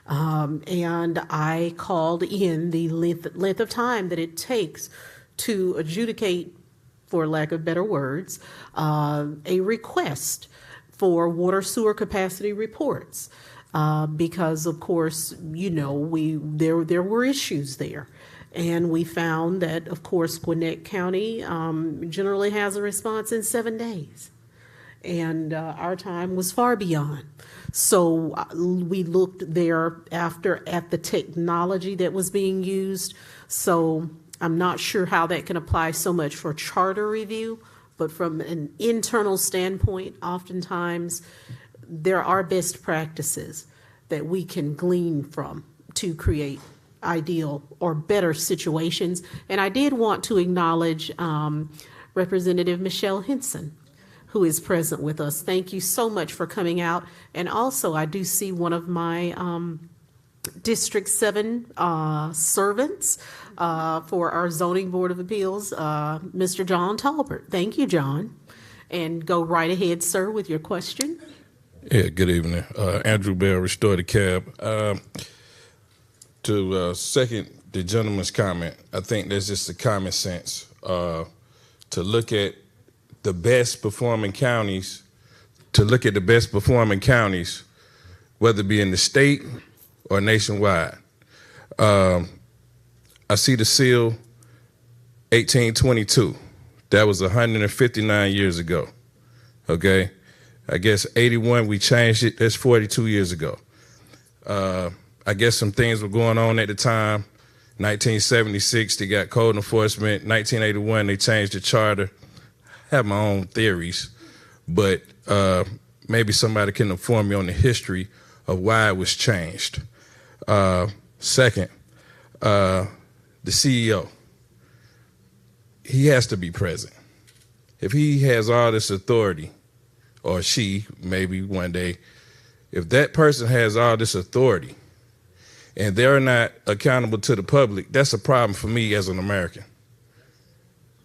And I called in the length of time that it takes to adjudicate, for lack of better words, a request for water sewer capacity reports, because of course, there were issues there. And we found that, of course, Gwinnett County generally has a response in 7 days. And our time was far beyond. So we looked thereafter at the technology that was being used. So I'm not sure how that can apply so much for charter review, but from an internal standpoint, oftentimes there are best practices that we can glean from to create ideal or better situations. And I did want to acknowledge Representative Michelle Henson, who is present with us. Thank you so much for coming out. And also, I do see one of my District 7 servants for our Zoning Board of Appeals, Mr. John Talbert. Thank you, John. And go right ahead, sir, with your question. Yeah, good evening. Andrew Bell, Restore DeKalb. To second the gentleman's comment, I think there's just a common sense to look at the best performing counties to look at the best performing counties, whether it be in the state or nationwide. I see the seal 1822. That was 159 years ago. Okay? I guess 81, we changed it. That's 42 years ago. I guess some things were going on at the time. 1976, they got code enforcement. 1981, they changed the charter. I have my own theories, but maybe somebody can inform me on the history of why it was changed. Second, the CEO, he has to be present. If he has all this authority, or she, maybe one day, if that person has all this authority and they're not accountable to the public, that's a problem for me as an American.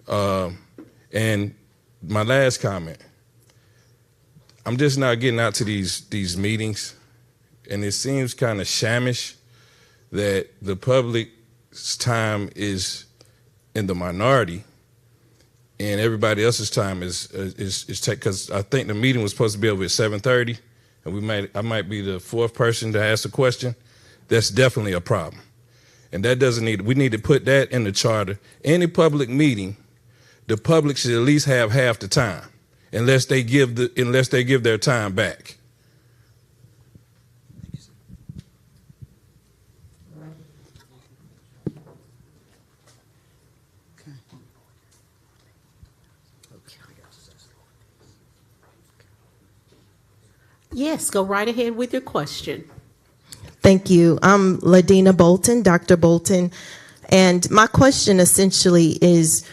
And my last comment, I'm just not getting out to these meetings, and it seems kind of shamish that the public's time is in the minority and everybody else's time is because I think the meeting was supposed to be over at 7:30, and I might be the fourth person to ask a question. That's definitely a problem, and that we need to put that in the charter. Any public meeting, the public should at least have half the time, unless they give their time back. Yes, go right ahead with your question. Thank you. I'm Ladina Bolton, Dr. Bolton, and my question essentially is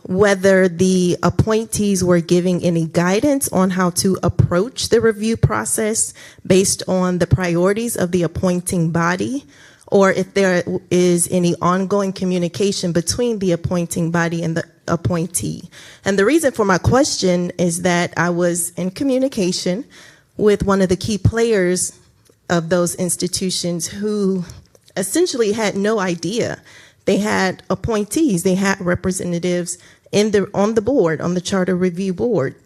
whether the appointees were giving any guidance on how to approach the review process based on the priorities of the appointing body, or if there is any ongoing communication between the appointing body and the appointee. And the reason for my question is that I was in communication with one of the key players of those institutions who essentially had no idea. They had appointees, they had representatives on the board, on the Charter Review Board.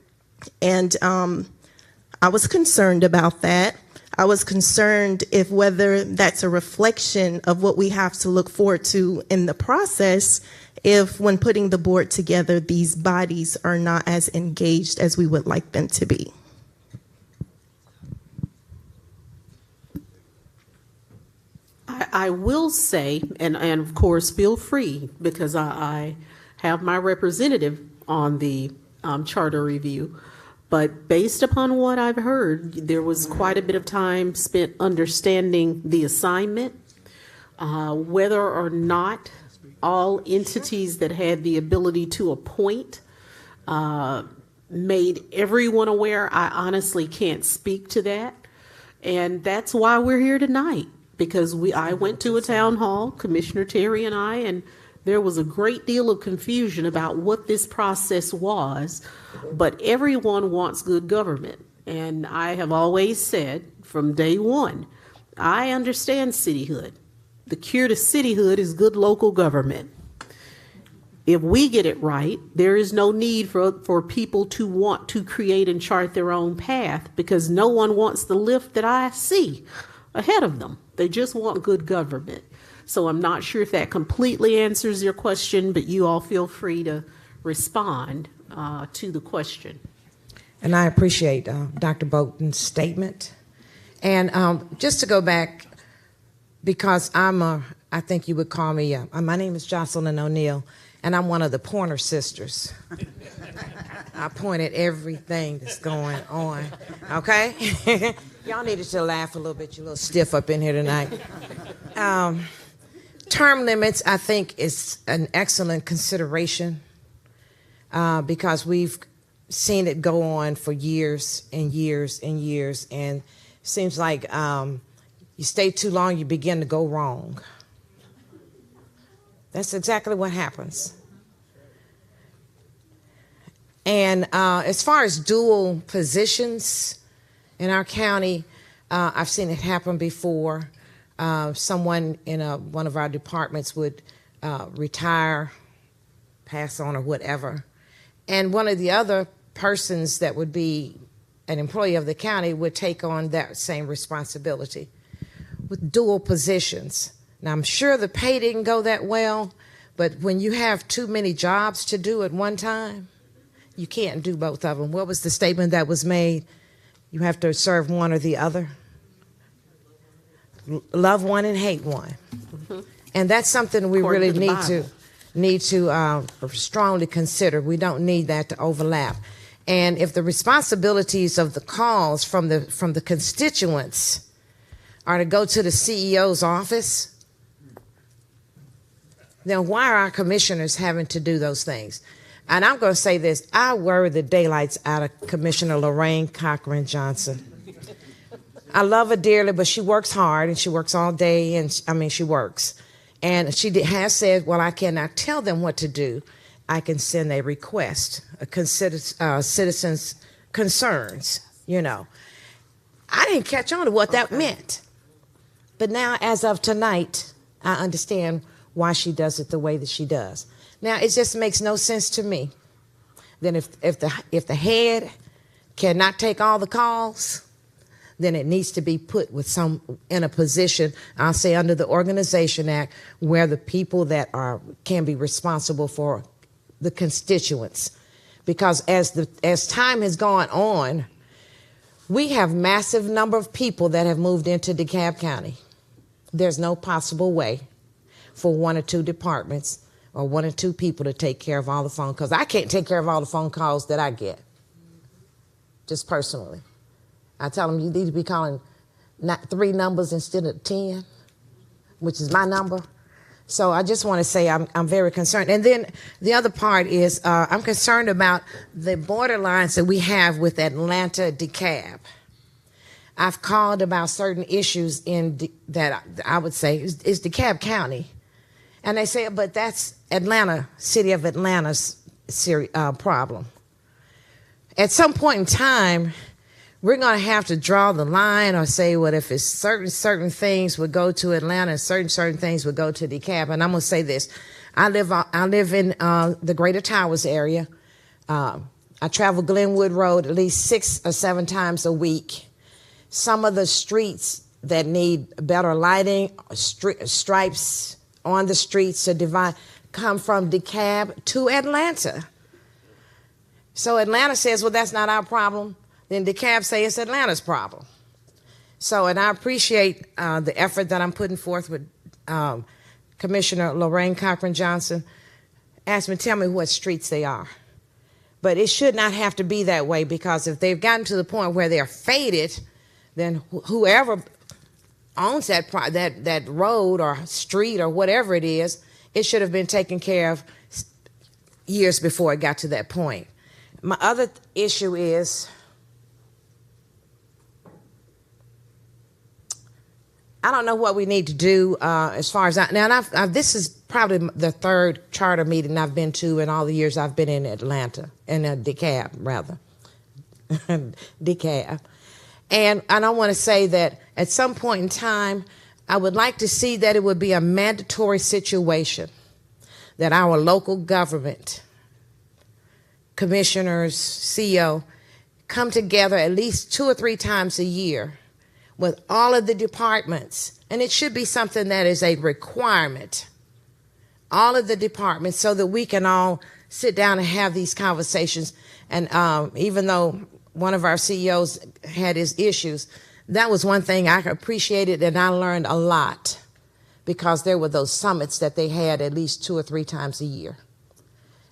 And I was concerned about that. I was concerned if whether that's a reflection of what we have to look forward to in the process, if when putting the board together, these bodies are not as engaged as we would like them to be. I will say, and of course, feel free, because I have my representative on the charter review, but based upon what I've heard, there was quite a bit of time spent understanding the assignment, whether or not all entities that had the ability to appoint made everyone aware. I honestly can't speak to that, and that's why we're here tonight. Because I went to a town hall, Commissioner Terry and I, and there was a great deal of confusion about what this process was, but everyone wants good government. And I have always said from day one, I understand cityhood. The cure to cityhood is good local government. If we get it right, there is no need for people to want to create and chart their own path, because no one wants the lift that I see ahead of them. They just want good government. So I'm not sure if that completely answers your question, but you all feel free to respond to the question. And I appreciate Dr. Bolton's statement. And just to go back, because I think you would call me, my name is Jocelyn O'Neill, and I'm one of the Pointer Sisters. I point at everything that's going on, okay? Y'all needed to laugh a little bit. You're a little stiff up in here tonight. Term limits, I think, is an excellent consideration because we've seen it go on for years and years and years, and it seems like you stay too long, you begin to go wrong. That's exactly what happens. And as far as dual positions in our county, I've seen it happen before. Someone in one of our departments would retire, pass on, or whatever. And one of the other persons that would be an employee of the county would take on that same responsibility with dual positions. Now, I'm sure the pay didn't go that well, but when you have too many jobs to do at one time, you can't do both of them. What was the statement that was made? You have to serve one or the other. Love one and hate one. Mm-hmm. And that's something we really need to strongly consider. We don't need that to overlap. And if the responsibilities of the calls from the constituents are to go to the CEO's office, then why are our commissioners having to do those things? And I'm going to say this, I worry the daylights out of Commissioner Lorraine Cochran Johnson. I love her dearly, but she works hard and she works all day, and she works. And she has said, well, I cannot tell them what to do. I can send a request, citizens' concerns, you know. I didn't catch on to what that meant. But now, as of tonight, I understand why she does it the way that she does. Now, it just makes no sense to me. Then if the head cannot take all the calls, then it needs to be put in a position, I'll say under the Organization Act, where the people that can be responsible for the constituents. Because as time has gone on, we have massive number of people that have moved into DeKalb County. There's no possible way for one or two departments or one or two people to take care of all the phone calls. I can't take care of all the phone calls that I get, just personally. I tell them you need to be calling 3 numbers instead of 10, which is my number. So I just want to say I'm very concerned. And then the other part is I'm concerned about the borderlines that we have with Atlanta DeKalb. I've called about certain issues that I would say is DeKalb County. And they say, but that's Atlanta, city of Atlanta's problem. At some point in time, we're going to have to draw the line or say, well, if it's certain things would go to Atlanta, certain things would go to DeKalb. And I'm going to say this. I live in the Greater Towers area. I travel Glenwood Road at least 6 or 7 times a week. Some of the streets that need better lighting, stripes on the streets to divide, come from DeKalb to Atlanta. So Atlanta says, well, that's not our problem. Then DeKalb say it's Atlanta's problem. So, and I appreciate the effort that I'm putting forth with Commissioner Lorraine Cochran Johnson. Ask me, tell me what streets they are. But it should not have to be that way, because if they've gotten to the point where they're faded, then whoever owns that road or street or whatever it is, it should have been taken care of years before it got to that point. My other issue is, I don't know what we need to do as far as this is probably the 3rd charter meeting I've been to in all the years I've been in Atlanta, in DeKalb rather, DeKalb. And I want to say that at some point in time, I would like to see that it would be a mandatory situation that our local government, commissioners, CEO, come together at least 2 or 3 times a year with all of the departments. And it should be something that is a requirement, all of the departments, so that we can all sit down and have these conversations. And even though one of our CEOs had his issues, that was one thing I appreciated, and I learned a lot, because there were those summits that they had at least 2 or 3 times a year.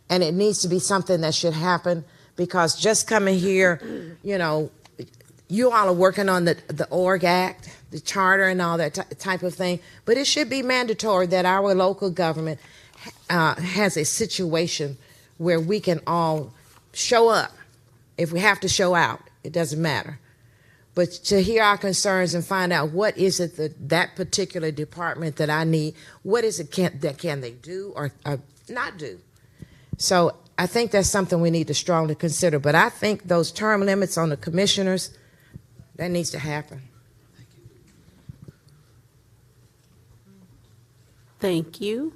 And it needs to be something that should happen, because just coming here, you know, you all are working on the org act, the charter and all that type of thing, but it should be mandatory that our local government has a situation where we can all show up. If we have to show out, it doesn't matter. But to hear our concerns and find out what is it that particular department that I need, what is it that can they do or not do? So I think that's something we need to strongly consider. But I think those term limits on the commissioners, that needs to happen. Thank you.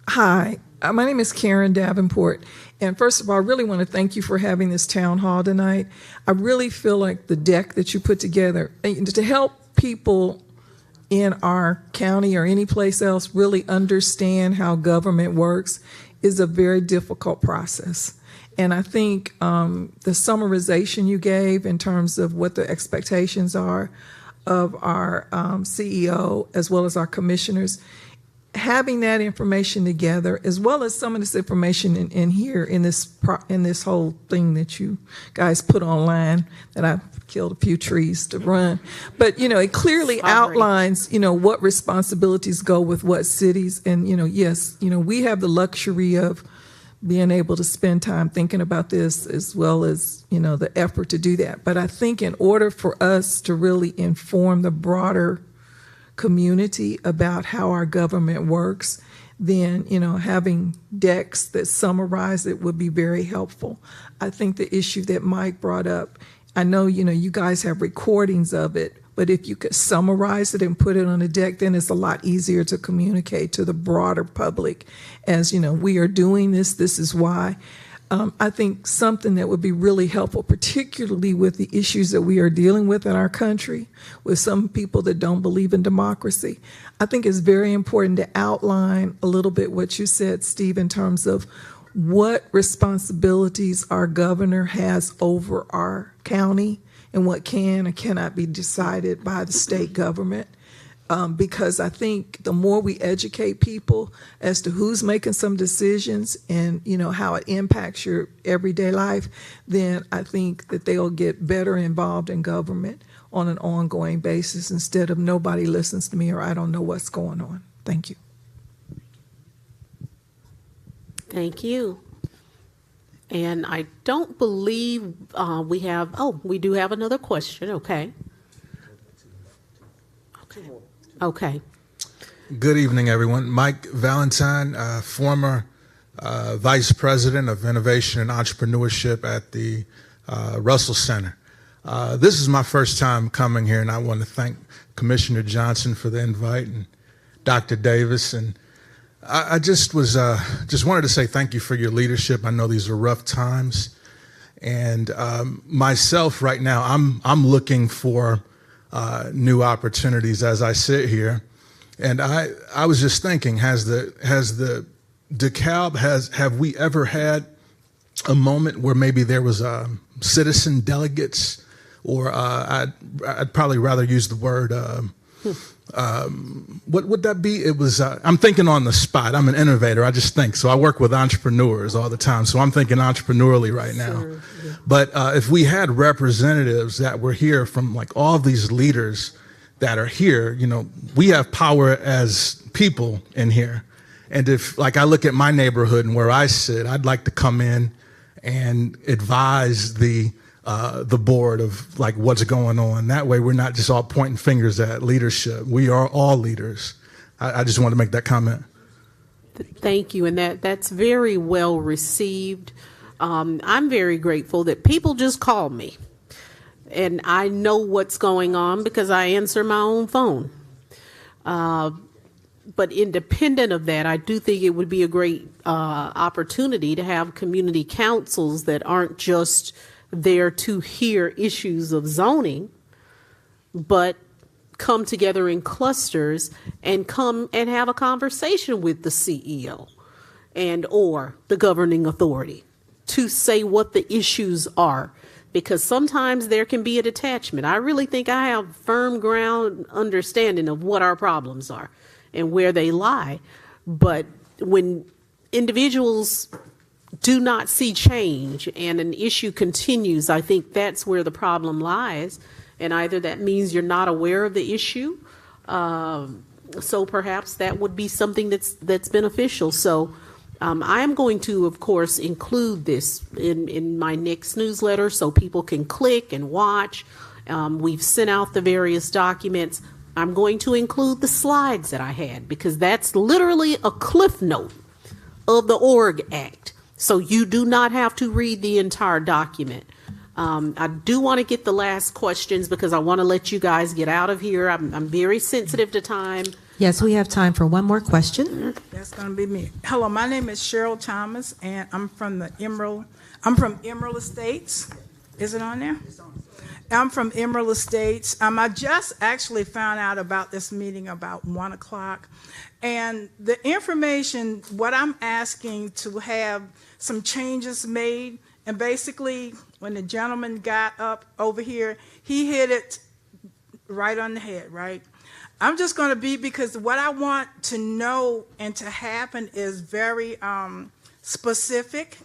Hi, My name is Karen Davenport. And first of all, I really want to thank you for having this town hall tonight. I really feel like the deck that you put together to help people in our county or any place else really understand how government works is a very difficult process. And I think the summarization you gave in terms of what the expectations are of our CEO as well as our commissioners, having that information together, as well as some of this information in here in this whole thing that you guys put online that I killed a few trees to run, but it clearly outlines what responsibilities go with what cities, and yes, we have the luxury of being able to spend time thinking about this as well as the effort to do that. But I think in order for us to really inform the broader community about how our government works, then having decks that summarize it would be very helpful. I think the issue that Mike brought up, I know you guys have recordings of it, but if you could summarize it and put it on a deck, then it's a lot easier to communicate to the broader public as we are doing this is why. I think something that would be really helpful, particularly with the issues that we are dealing with in our country, with some people that don't believe in democracy, I think it's very important to outline a little bit what you said, Steve, in terms of what responsibilities our governor has over our county and what can and cannot be decided by the state government. Because I think the more we educate people as to who's making some decisions and how it impacts your everyday life, then I think that they'll get better involved in government on an ongoing basis instead of nobody listens to me or I don't know what's going on. Thank you. Thank you. And I don't believe we do have another question. Okay. Good evening, everyone. Mike Valentine, former Vice President of Innovation and Entrepreneurship at the Russell Center. This is my first time coming here, and I want to thank Commissioner Johnson for the invite and Dr. Davis. And I just wanted to say thank you for your leadership. I know these are rough times, and myself right now, I'm looking for new opportunities as I sit here. And I was just thinking, have we ever had a moment where maybe there was citizen delegates, or I'd probably rather use the word, what would that be? It was, I'm thinking on the spot. I'm an innovator. I just think. So I work with entrepreneurs all the time. So I'm thinking entrepreneurially right now. Sure, yeah. But if we had representatives that were here from like all of these leaders that are here, we have power as people in here. And if like I look at my neighborhood and where I sit, I'd like to come in and advise the board of like what's going on. That way we're not just all pointing fingers at leadership. We are all leaders. I just want to make that comment. Thank you. And that's very well received. I'm very grateful that people just call me and I know what's going on because I answer my own phone. But independent of that, I do think it would be a great opportunity to have community councils that aren't just there to hear issues of zoning, but come together in clusters and come and have a conversation with the CEO and or the governing authority to say what the issues are, because sometimes there can be a detachment. I really think I have firm ground understanding of what our problems are and where they lie. But when individuals do not see change and an issue continues, I think that's where the problem lies. And either that means you're not aware of the issue, so perhaps that would be something that's beneficial. So I am going to, of course, include this in my next newsletter so people can click and watch. We've sent out the various documents. I'm going to include the slides that I had because that's literally a cliff note of the Org Act. So you do not have to read the entire document. I do want to get the last questions because I want to let you guys get out of here. I'm very sensitive to time. Yes, we have time for one more question. That's going to be me. Hello, my name is Cheryl Thomas, and I'm from Emerald Estates. Is it on there? I'm from Emerald Estates. I just actually found out about this meeting about 1 o'clock. And the information, what I'm asking to have some changes made, and basically when the gentleman got up over here, he hit it right on the head, right? I'm just going to because what I want to know and to happen is very specific.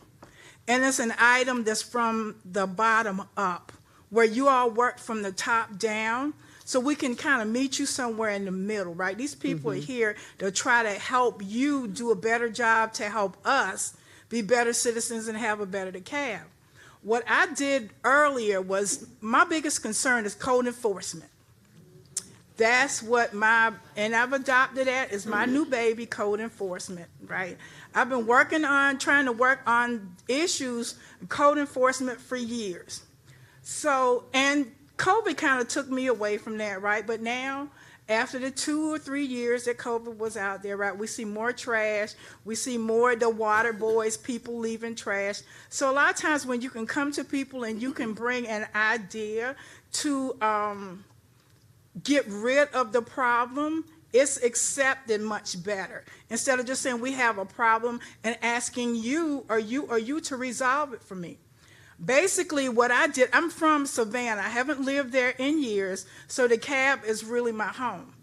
And it's an item that's from the bottom up, where you all work from the top down, so we can kind of meet you somewhere in the middle, right? These people are here to try to help you do a better job to help us be better citizens and have a better DeKalb. What I did earlier was, my biggest concern is code enforcement. That's what and I've adopted that as my new baby, code enforcement, right? I've been trying to work on issues, code enforcement for years. So, and COVID kind of took me away from that, right? But now, after the 2 or 3 years that COVID was out there, right, we see more trash. We see more of the water boys, people leaving trash. So a lot of times when you can come to people and you can bring an idea to get rid of the problem, it's accepted much better. Instead of just saying we have a problem and asking you or you to resolve it for me. Basically, what I did, I'm from Savannah. I haven't lived there in years, so DeKalb is really my home.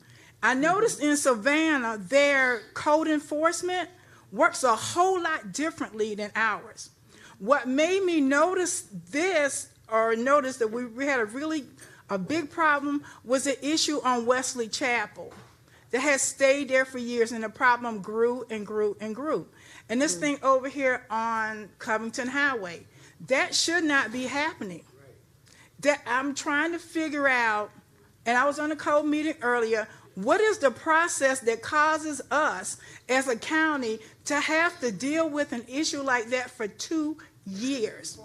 I noticed in Savannah, their code enforcement works a whole lot differently than ours. What made me notice this, or notice that we had a big problem, was an issue on Wesley Chapel that has stayed there for years, and the problem grew and grew and grew. And this thing over here on Covington Highway, that should not be happening. That I'm trying to figure out, and I was on a code meeting earlier, what is the process that causes us as a county to have to deal with an issue like that for 2 years?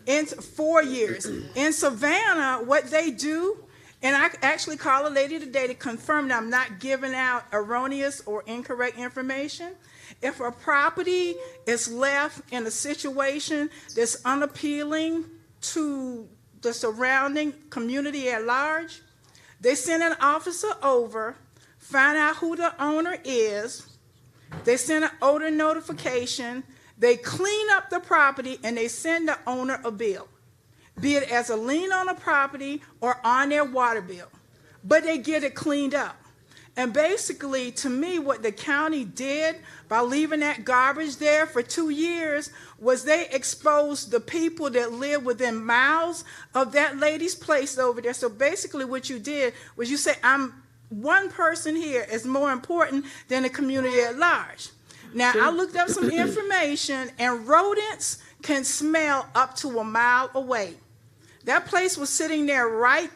In 4 years. In Savannah, what they do, and I actually called a lady today to confirm that I'm not giving out erroneous or incorrect information. If a property is left in a situation that's unappealing to the surrounding community at large, they send an officer over, find out who the owner is, they send an odor notification, they clean up the property, and they send the owner a bill, be it as a lien on a property or on their water bill. But they get it cleaned up. And basically, to me, what the county did by leaving that garbage there for 2 years was they exposed the people that live within miles of that lady's place over there. So basically what you did was you say, one person here is more important than the community at large. Now, I looked up some information, and rodents can smell up to a mile away. That place was sitting there right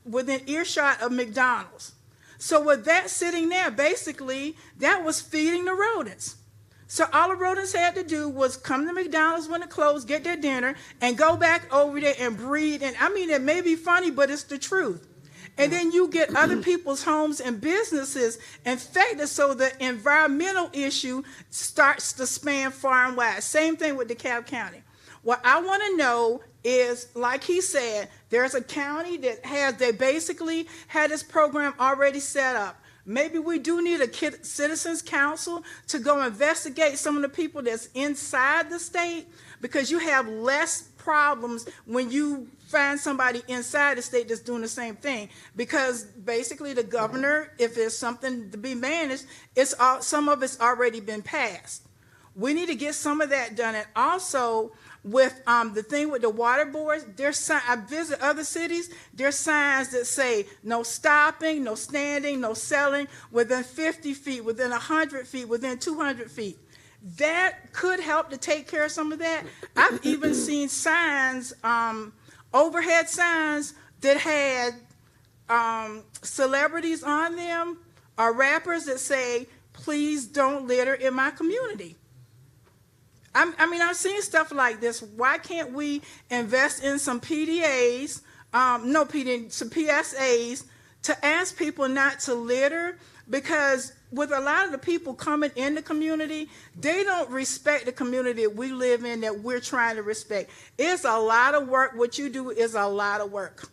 within earshot of McDonald's. So with that sitting there, basically, that was feeding the rodents. So all the rodents had to do was come to McDonald's when it closed, get their dinner, and go back over there and breed. And I mean, it may be funny, but it's the truth. And then you get other people's homes and businesses infected, so the environmental issue starts to span far and wide. Same thing with DeKalb County. What I want to know is, like he said, there's a county that they basically had this program already set up. Maybe we do need a citizens council to go investigate some of the people that's inside the state, because you have less problems when you find somebody inside the state that's doing the same thing. Because basically the governor, if there's something to be managed, some of it's already been passed. We need to get some of that done. And also, with the thing with the water boards, I visit other cities, there's signs that say no stopping, no standing, no selling within 50 feet, within 100 feet, within 200 feet. That could help to take care of some of that. I've even seen signs, overhead signs that had celebrities on them, or rappers that say, please don't litter in my community. I've seen stuff like this. Why can't we invest in some PDAs, some PSAs to ask people not to litter, because with a lot of the people coming in the community, they don't respect the community that we live in, that we're trying to respect. It's a lot of work. What you do is a lot of work.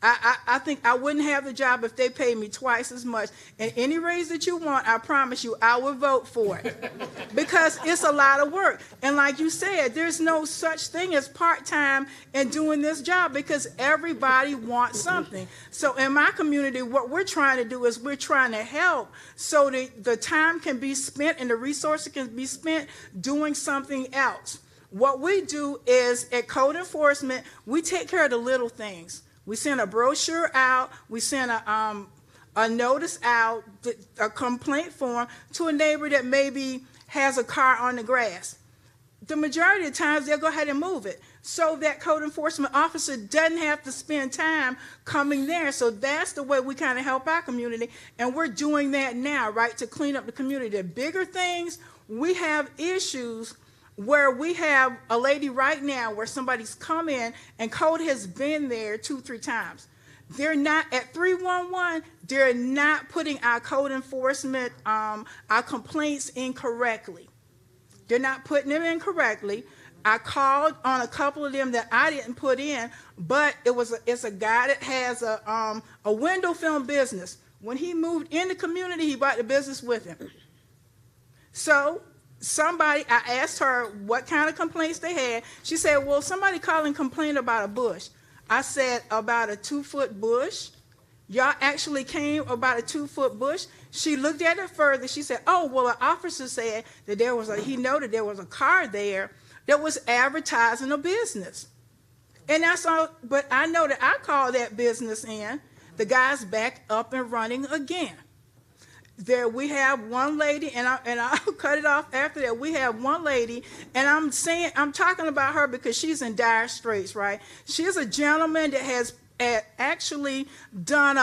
I think I wouldn't have the job if they paid me twice as much. And any raise that you want, I promise you, I would vote for it. Because it's a lot of work. And like you said, there's no such thing as part-time in doing this job, because everybody wants something. So in my community, what we're trying to do is we're trying to help so that the time can be spent and the resources can be spent doing something else. What we do is, at code enforcement, we take care of the little things. We send a brochure out, we send a notice out, a complaint form to a neighbor that maybe has a car on the grass. The majority of the times they'll go ahead and move it, so that code enforcement officer doesn't have to spend time coming there. So that's the way we kind of help our community, and we're doing that now, right, to clean up the community. The bigger things, we have issues where we have a lady right now where somebody's come in and code has been there 2-3 times. They're not at 311. They're not putting our code enforcement, our complaints in correctly. They're not putting them in correctly. I called on a couple of them that I didn't put in, but it's a guy that has a window film business. When he moved in the community, he brought the business with him. So I asked her what kind of complaints they had. She said, well, somebody called and complained about a bush. I said, about a 2-foot bush? Y'all actually came about a 2-foot bush? She looked at it further. She said, oh, well, an officer said that he noted there was a car there that was advertising a business. And that's all, but I know that I called that business in. The guy's back up and running again. There we have one lady, and I'll cut it off after that. We have one lady, and I'm talking about her because she's in dire straits, right? She's a gentleman that has actually done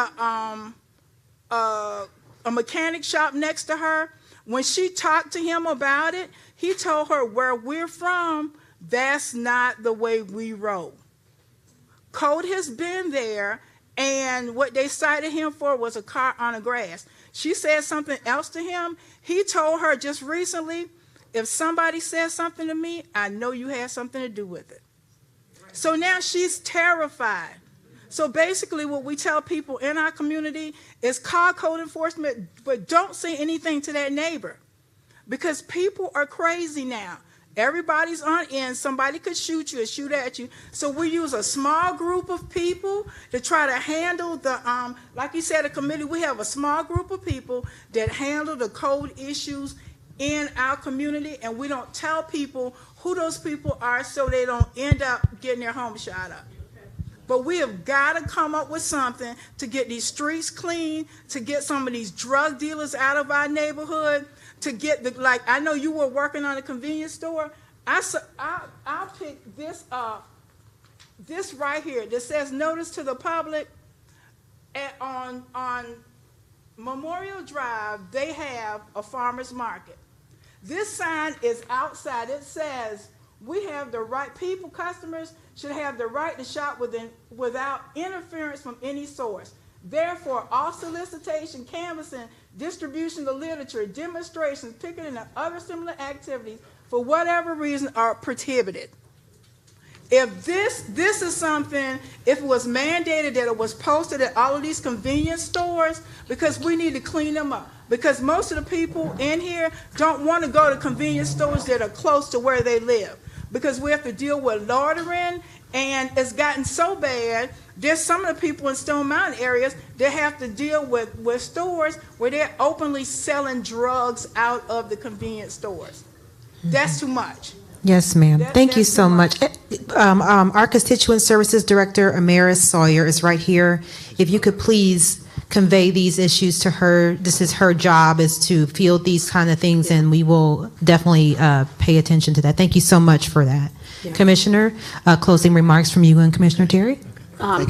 a mechanic shop next to her. When she talked to him about it, he told her, where we're from, that's not the way we roll. Code has been there, and what they cited him for was a car on the grass. She said something else to him. He told her just recently, if somebody says something to me, I know you had something to do with it. So now she's terrified. So basically what we tell people in our community is call code enforcement, but don't say anything to that neighbor, because people are crazy now. Everybody's on end. Somebody could shoot you or shoot at you. So we use a small group of people to try to handle the, like you said, a committee. We have a small group of people that handle the code issues in our community, and we don't tell people who those people are so they don't end up getting their home shot up. But we have got to come up with something to get these streets clean, to get some of these drug dealers out of our neighborhood, to get like I know you were working on a convenience store. I'll pick this up, this right here that says notice to the public. On Memorial Drive, they have a farmer's market. This sign is outside. It says we have the right, people, customers should have the right to shop without interference from any source. Therefore, all solicitation, canvassing, distribution of literature, demonstrations, picketing, and other similar activities for whatever reason are prohibited. If this is something, if it was mandated that it was posted at all of these convenience stores, because we need to clean them up. Because most of the people in here don't want to go to convenience stores that are close to where they live. Because we have to deal with loitering, and it's gotten so bad, there's some of the people in Stone Mountain areas that have to deal with stores where they're openly selling drugs out of the convenience stores. That's too much. Yes, ma'am. Thank you so much. Our Constituent Services Director, Amaris Sawyer, is right here. If you could please convey these issues to her. This is her job, is to field these kind of things, and we will definitely pay attention to that. Thank you so much for that. Yeah. Commissioner, closing remarks from you and Commissioner Terry?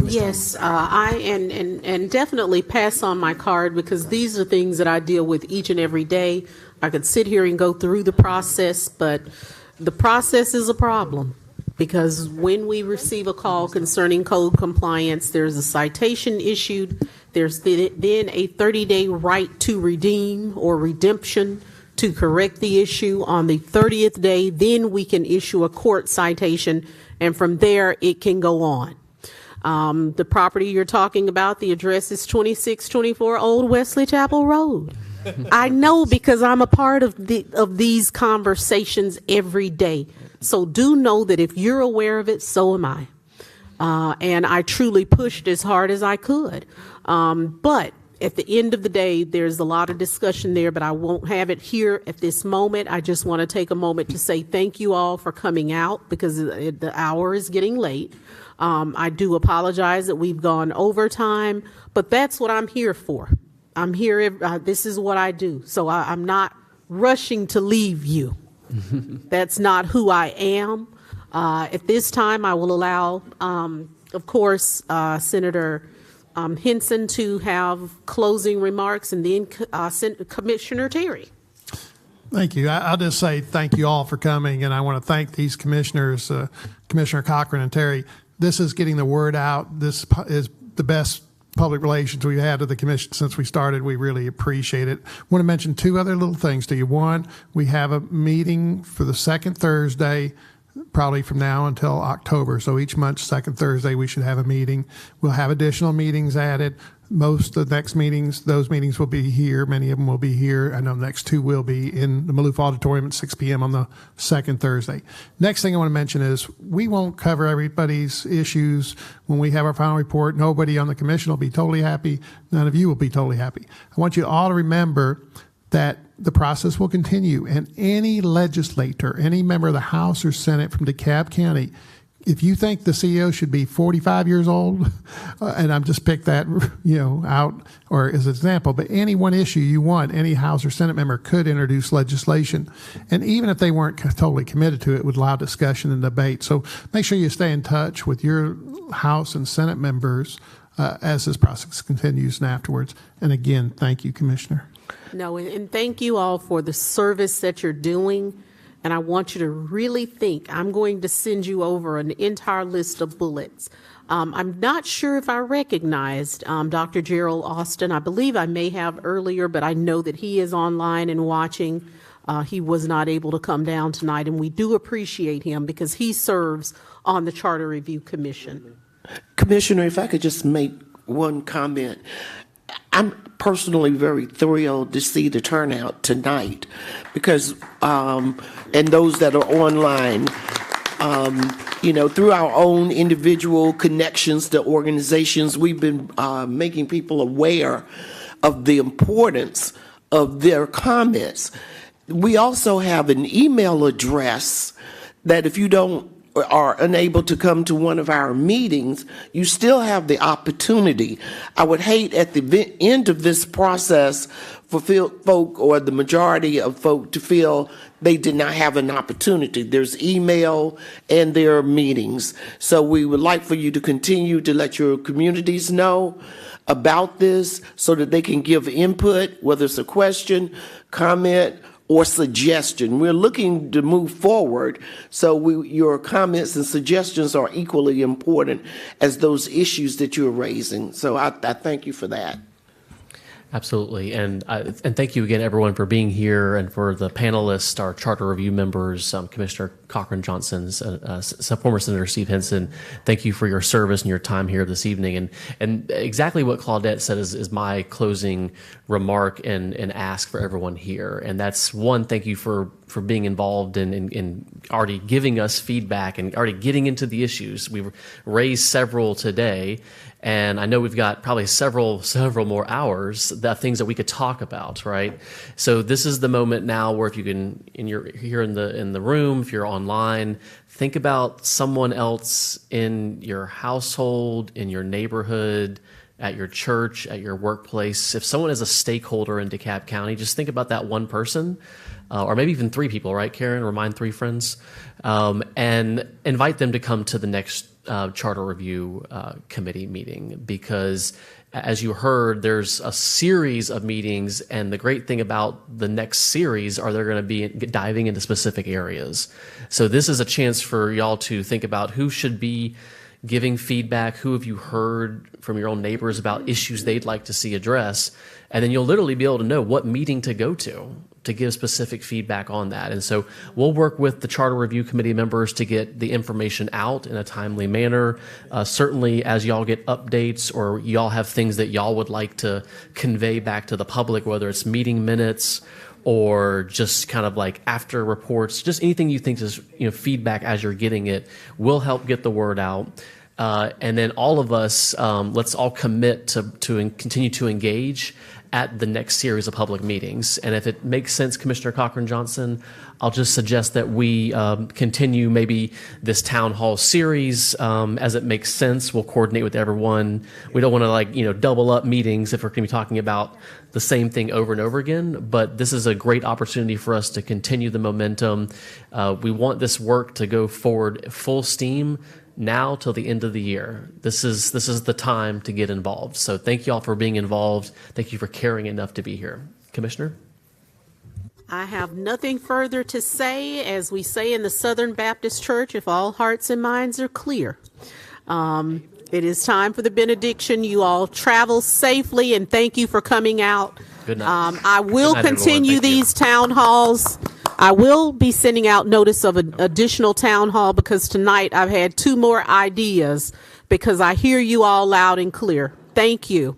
Yes, I and definitely pass on my card, because these are things that I deal with each and every day. I could sit here and go through the process, but the process is a problem, because when we receive a call concerning code compliance, there's a citation issued, There's then a 30-day right to redeem or redemption to correct the issue. On the 30th day, then we can issue a court citation, and from there it can go on. The property you're talking about, the address is 2624 Old Wesley Chapel Road. I know because I'm a part of these conversations every day. So do know that if you're aware of it, so am I. And I truly pushed as hard as I could. But at the end of the day, there's a lot of discussion there, but I won't have it here at this moment. I just want to take a moment to say thank you all for coming out because the hour is getting late. I do apologize that we've gone overtime, but that's what I'm here for. I'm here. This is what I do. So I'm not rushing to leave you. That's not who I am. At this time, I will allow, of course, Senator Henson to have closing remarks, and then Commissioner Terry. Thank you. I'll just say thank you all for coming, and I want to thank these commissioners, Commissioner Cochran and Terry. This is getting the word out. This is the best public relations we've had to the commission since we started. We really appreciate it. I want to mention two other little things to you. One, we have a meeting for the second Thursday, probably from now until October. So each month, second Thursday, we should have a meeting. We'll have additional meetings added. Most of the next meetings, those meetings will be here. Many of them will be here. I know the next two will be in the Maloof Auditorium at 6 p.m. on the second Thursday. Next thing I want to mention is we won't cover everybody's issues when we have our final report. Nobody on the commission will be totally happy. None of you will be totally happy. I want you all to remember that the process will continue, and any legislator, any member of the House or Senate from DeKalb County, if you think the CEO should be 45 years old, and I'm just picked that, out or as an example, but any one issue you want, any House or Senate member could introduce legislation. And even if they weren't totally committed to it, would allow discussion and debate. So make sure you stay in touch with your House and Senate members as this process continues and afterwards. And again, thank you, Commissioner. No, and thank you all for the service that you're doing. And I want you to really think. I'm going to send you over an entire list of bullets. I'm not sure if I recognized Dr. Gerald Austin. I believe I may have earlier, but I know that he is online and watching. He was not able to come down tonight, and we do appreciate him because he serves on the Charter Review Commission. Commissioner, if I could just make one comment. I'm personally very thrilled to see the turnout tonight because, and those that are online, through our own individual connections to organizations, we've been making people aware of the importance of their comments. We also have an email address that if you are unable to come to one of our meetings, you still have the opportunity. I would hate at the end of this process for folk or the majority of folk to feel they did not have an opportunity. There's email and there are meetings. So we would like for you to continue to let your communities know about this so that they can give input, whether it's a question, comment, or suggestion. We're looking to move forward, so your comments and suggestions are equally important as those issues that you're raising. So I thank you for that. Absolutely, and thank you again, everyone, for being here, and for the panelists, our Charter Review members, Commissioner Cochran Johnson, former Senator Steve Henson. Thank you for your service and your time here this evening. And exactly what Claudette said is my closing remark and ask for everyone here. And that's one, thank you for being involved in already giving us feedback and already getting into the issues. We've raised several today. And I know we've got probably several more hours, the things that we could talk about, right? So this is the moment now where if you can, you're here in the room, if you're online, think about someone else in your household, in your neighborhood, at your church, at your workplace. If someone is a stakeholder in DeKalb County, just think about that one person, or maybe even three people, right, Karen? Remind three friends, and invite them to come to the next Charter Review Committee meeting, because as you heard, there's a series of meetings, and the great thing about the next series are they're going to be diving into specific areas. So this is a chance for y'all to think about who should be giving feedback. Who have you heard from your own neighbors about issues they'd like to see addressed? And then you'll literally be able to know what meeting to go to give specific feedback on that. And so we'll work with the Charter Review Committee members to get the information out in a timely manner. Certainly, as y'all get updates or y'all have things that y'all would like to convey back to the public, whether it's meeting minutes or just kind of like after reports, just anything you think is feedback as you're getting it, will help get the word out. And then all of us, let's all commit to continue to engage at the next series of public meetings. And if it makes sense, Commissioner Cochran-Johnson, I'll just suggest that we continue maybe this town hall series as it makes sense. We'll coordinate with everyone. We don't want to double up meetings if we're going to be talking about the same thing over and over again, but this is a great opportunity for us to continue the momentum. We want this work to go forward full steam now till the end of the year. This is the time to get involved. So thank you all for being involved. Thank you for caring enough to be here. Commissioner? I have nothing further to say. As we say in the Southern Baptist Church, if all hearts and minds are clear. It is time for the benediction. You all travel safely, and thank you for coming out. Good night. I will continue these town halls. I will be sending out notice of an additional town hall because tonight I've had 2 more ideas because I hear you all loud and clear. Thank you.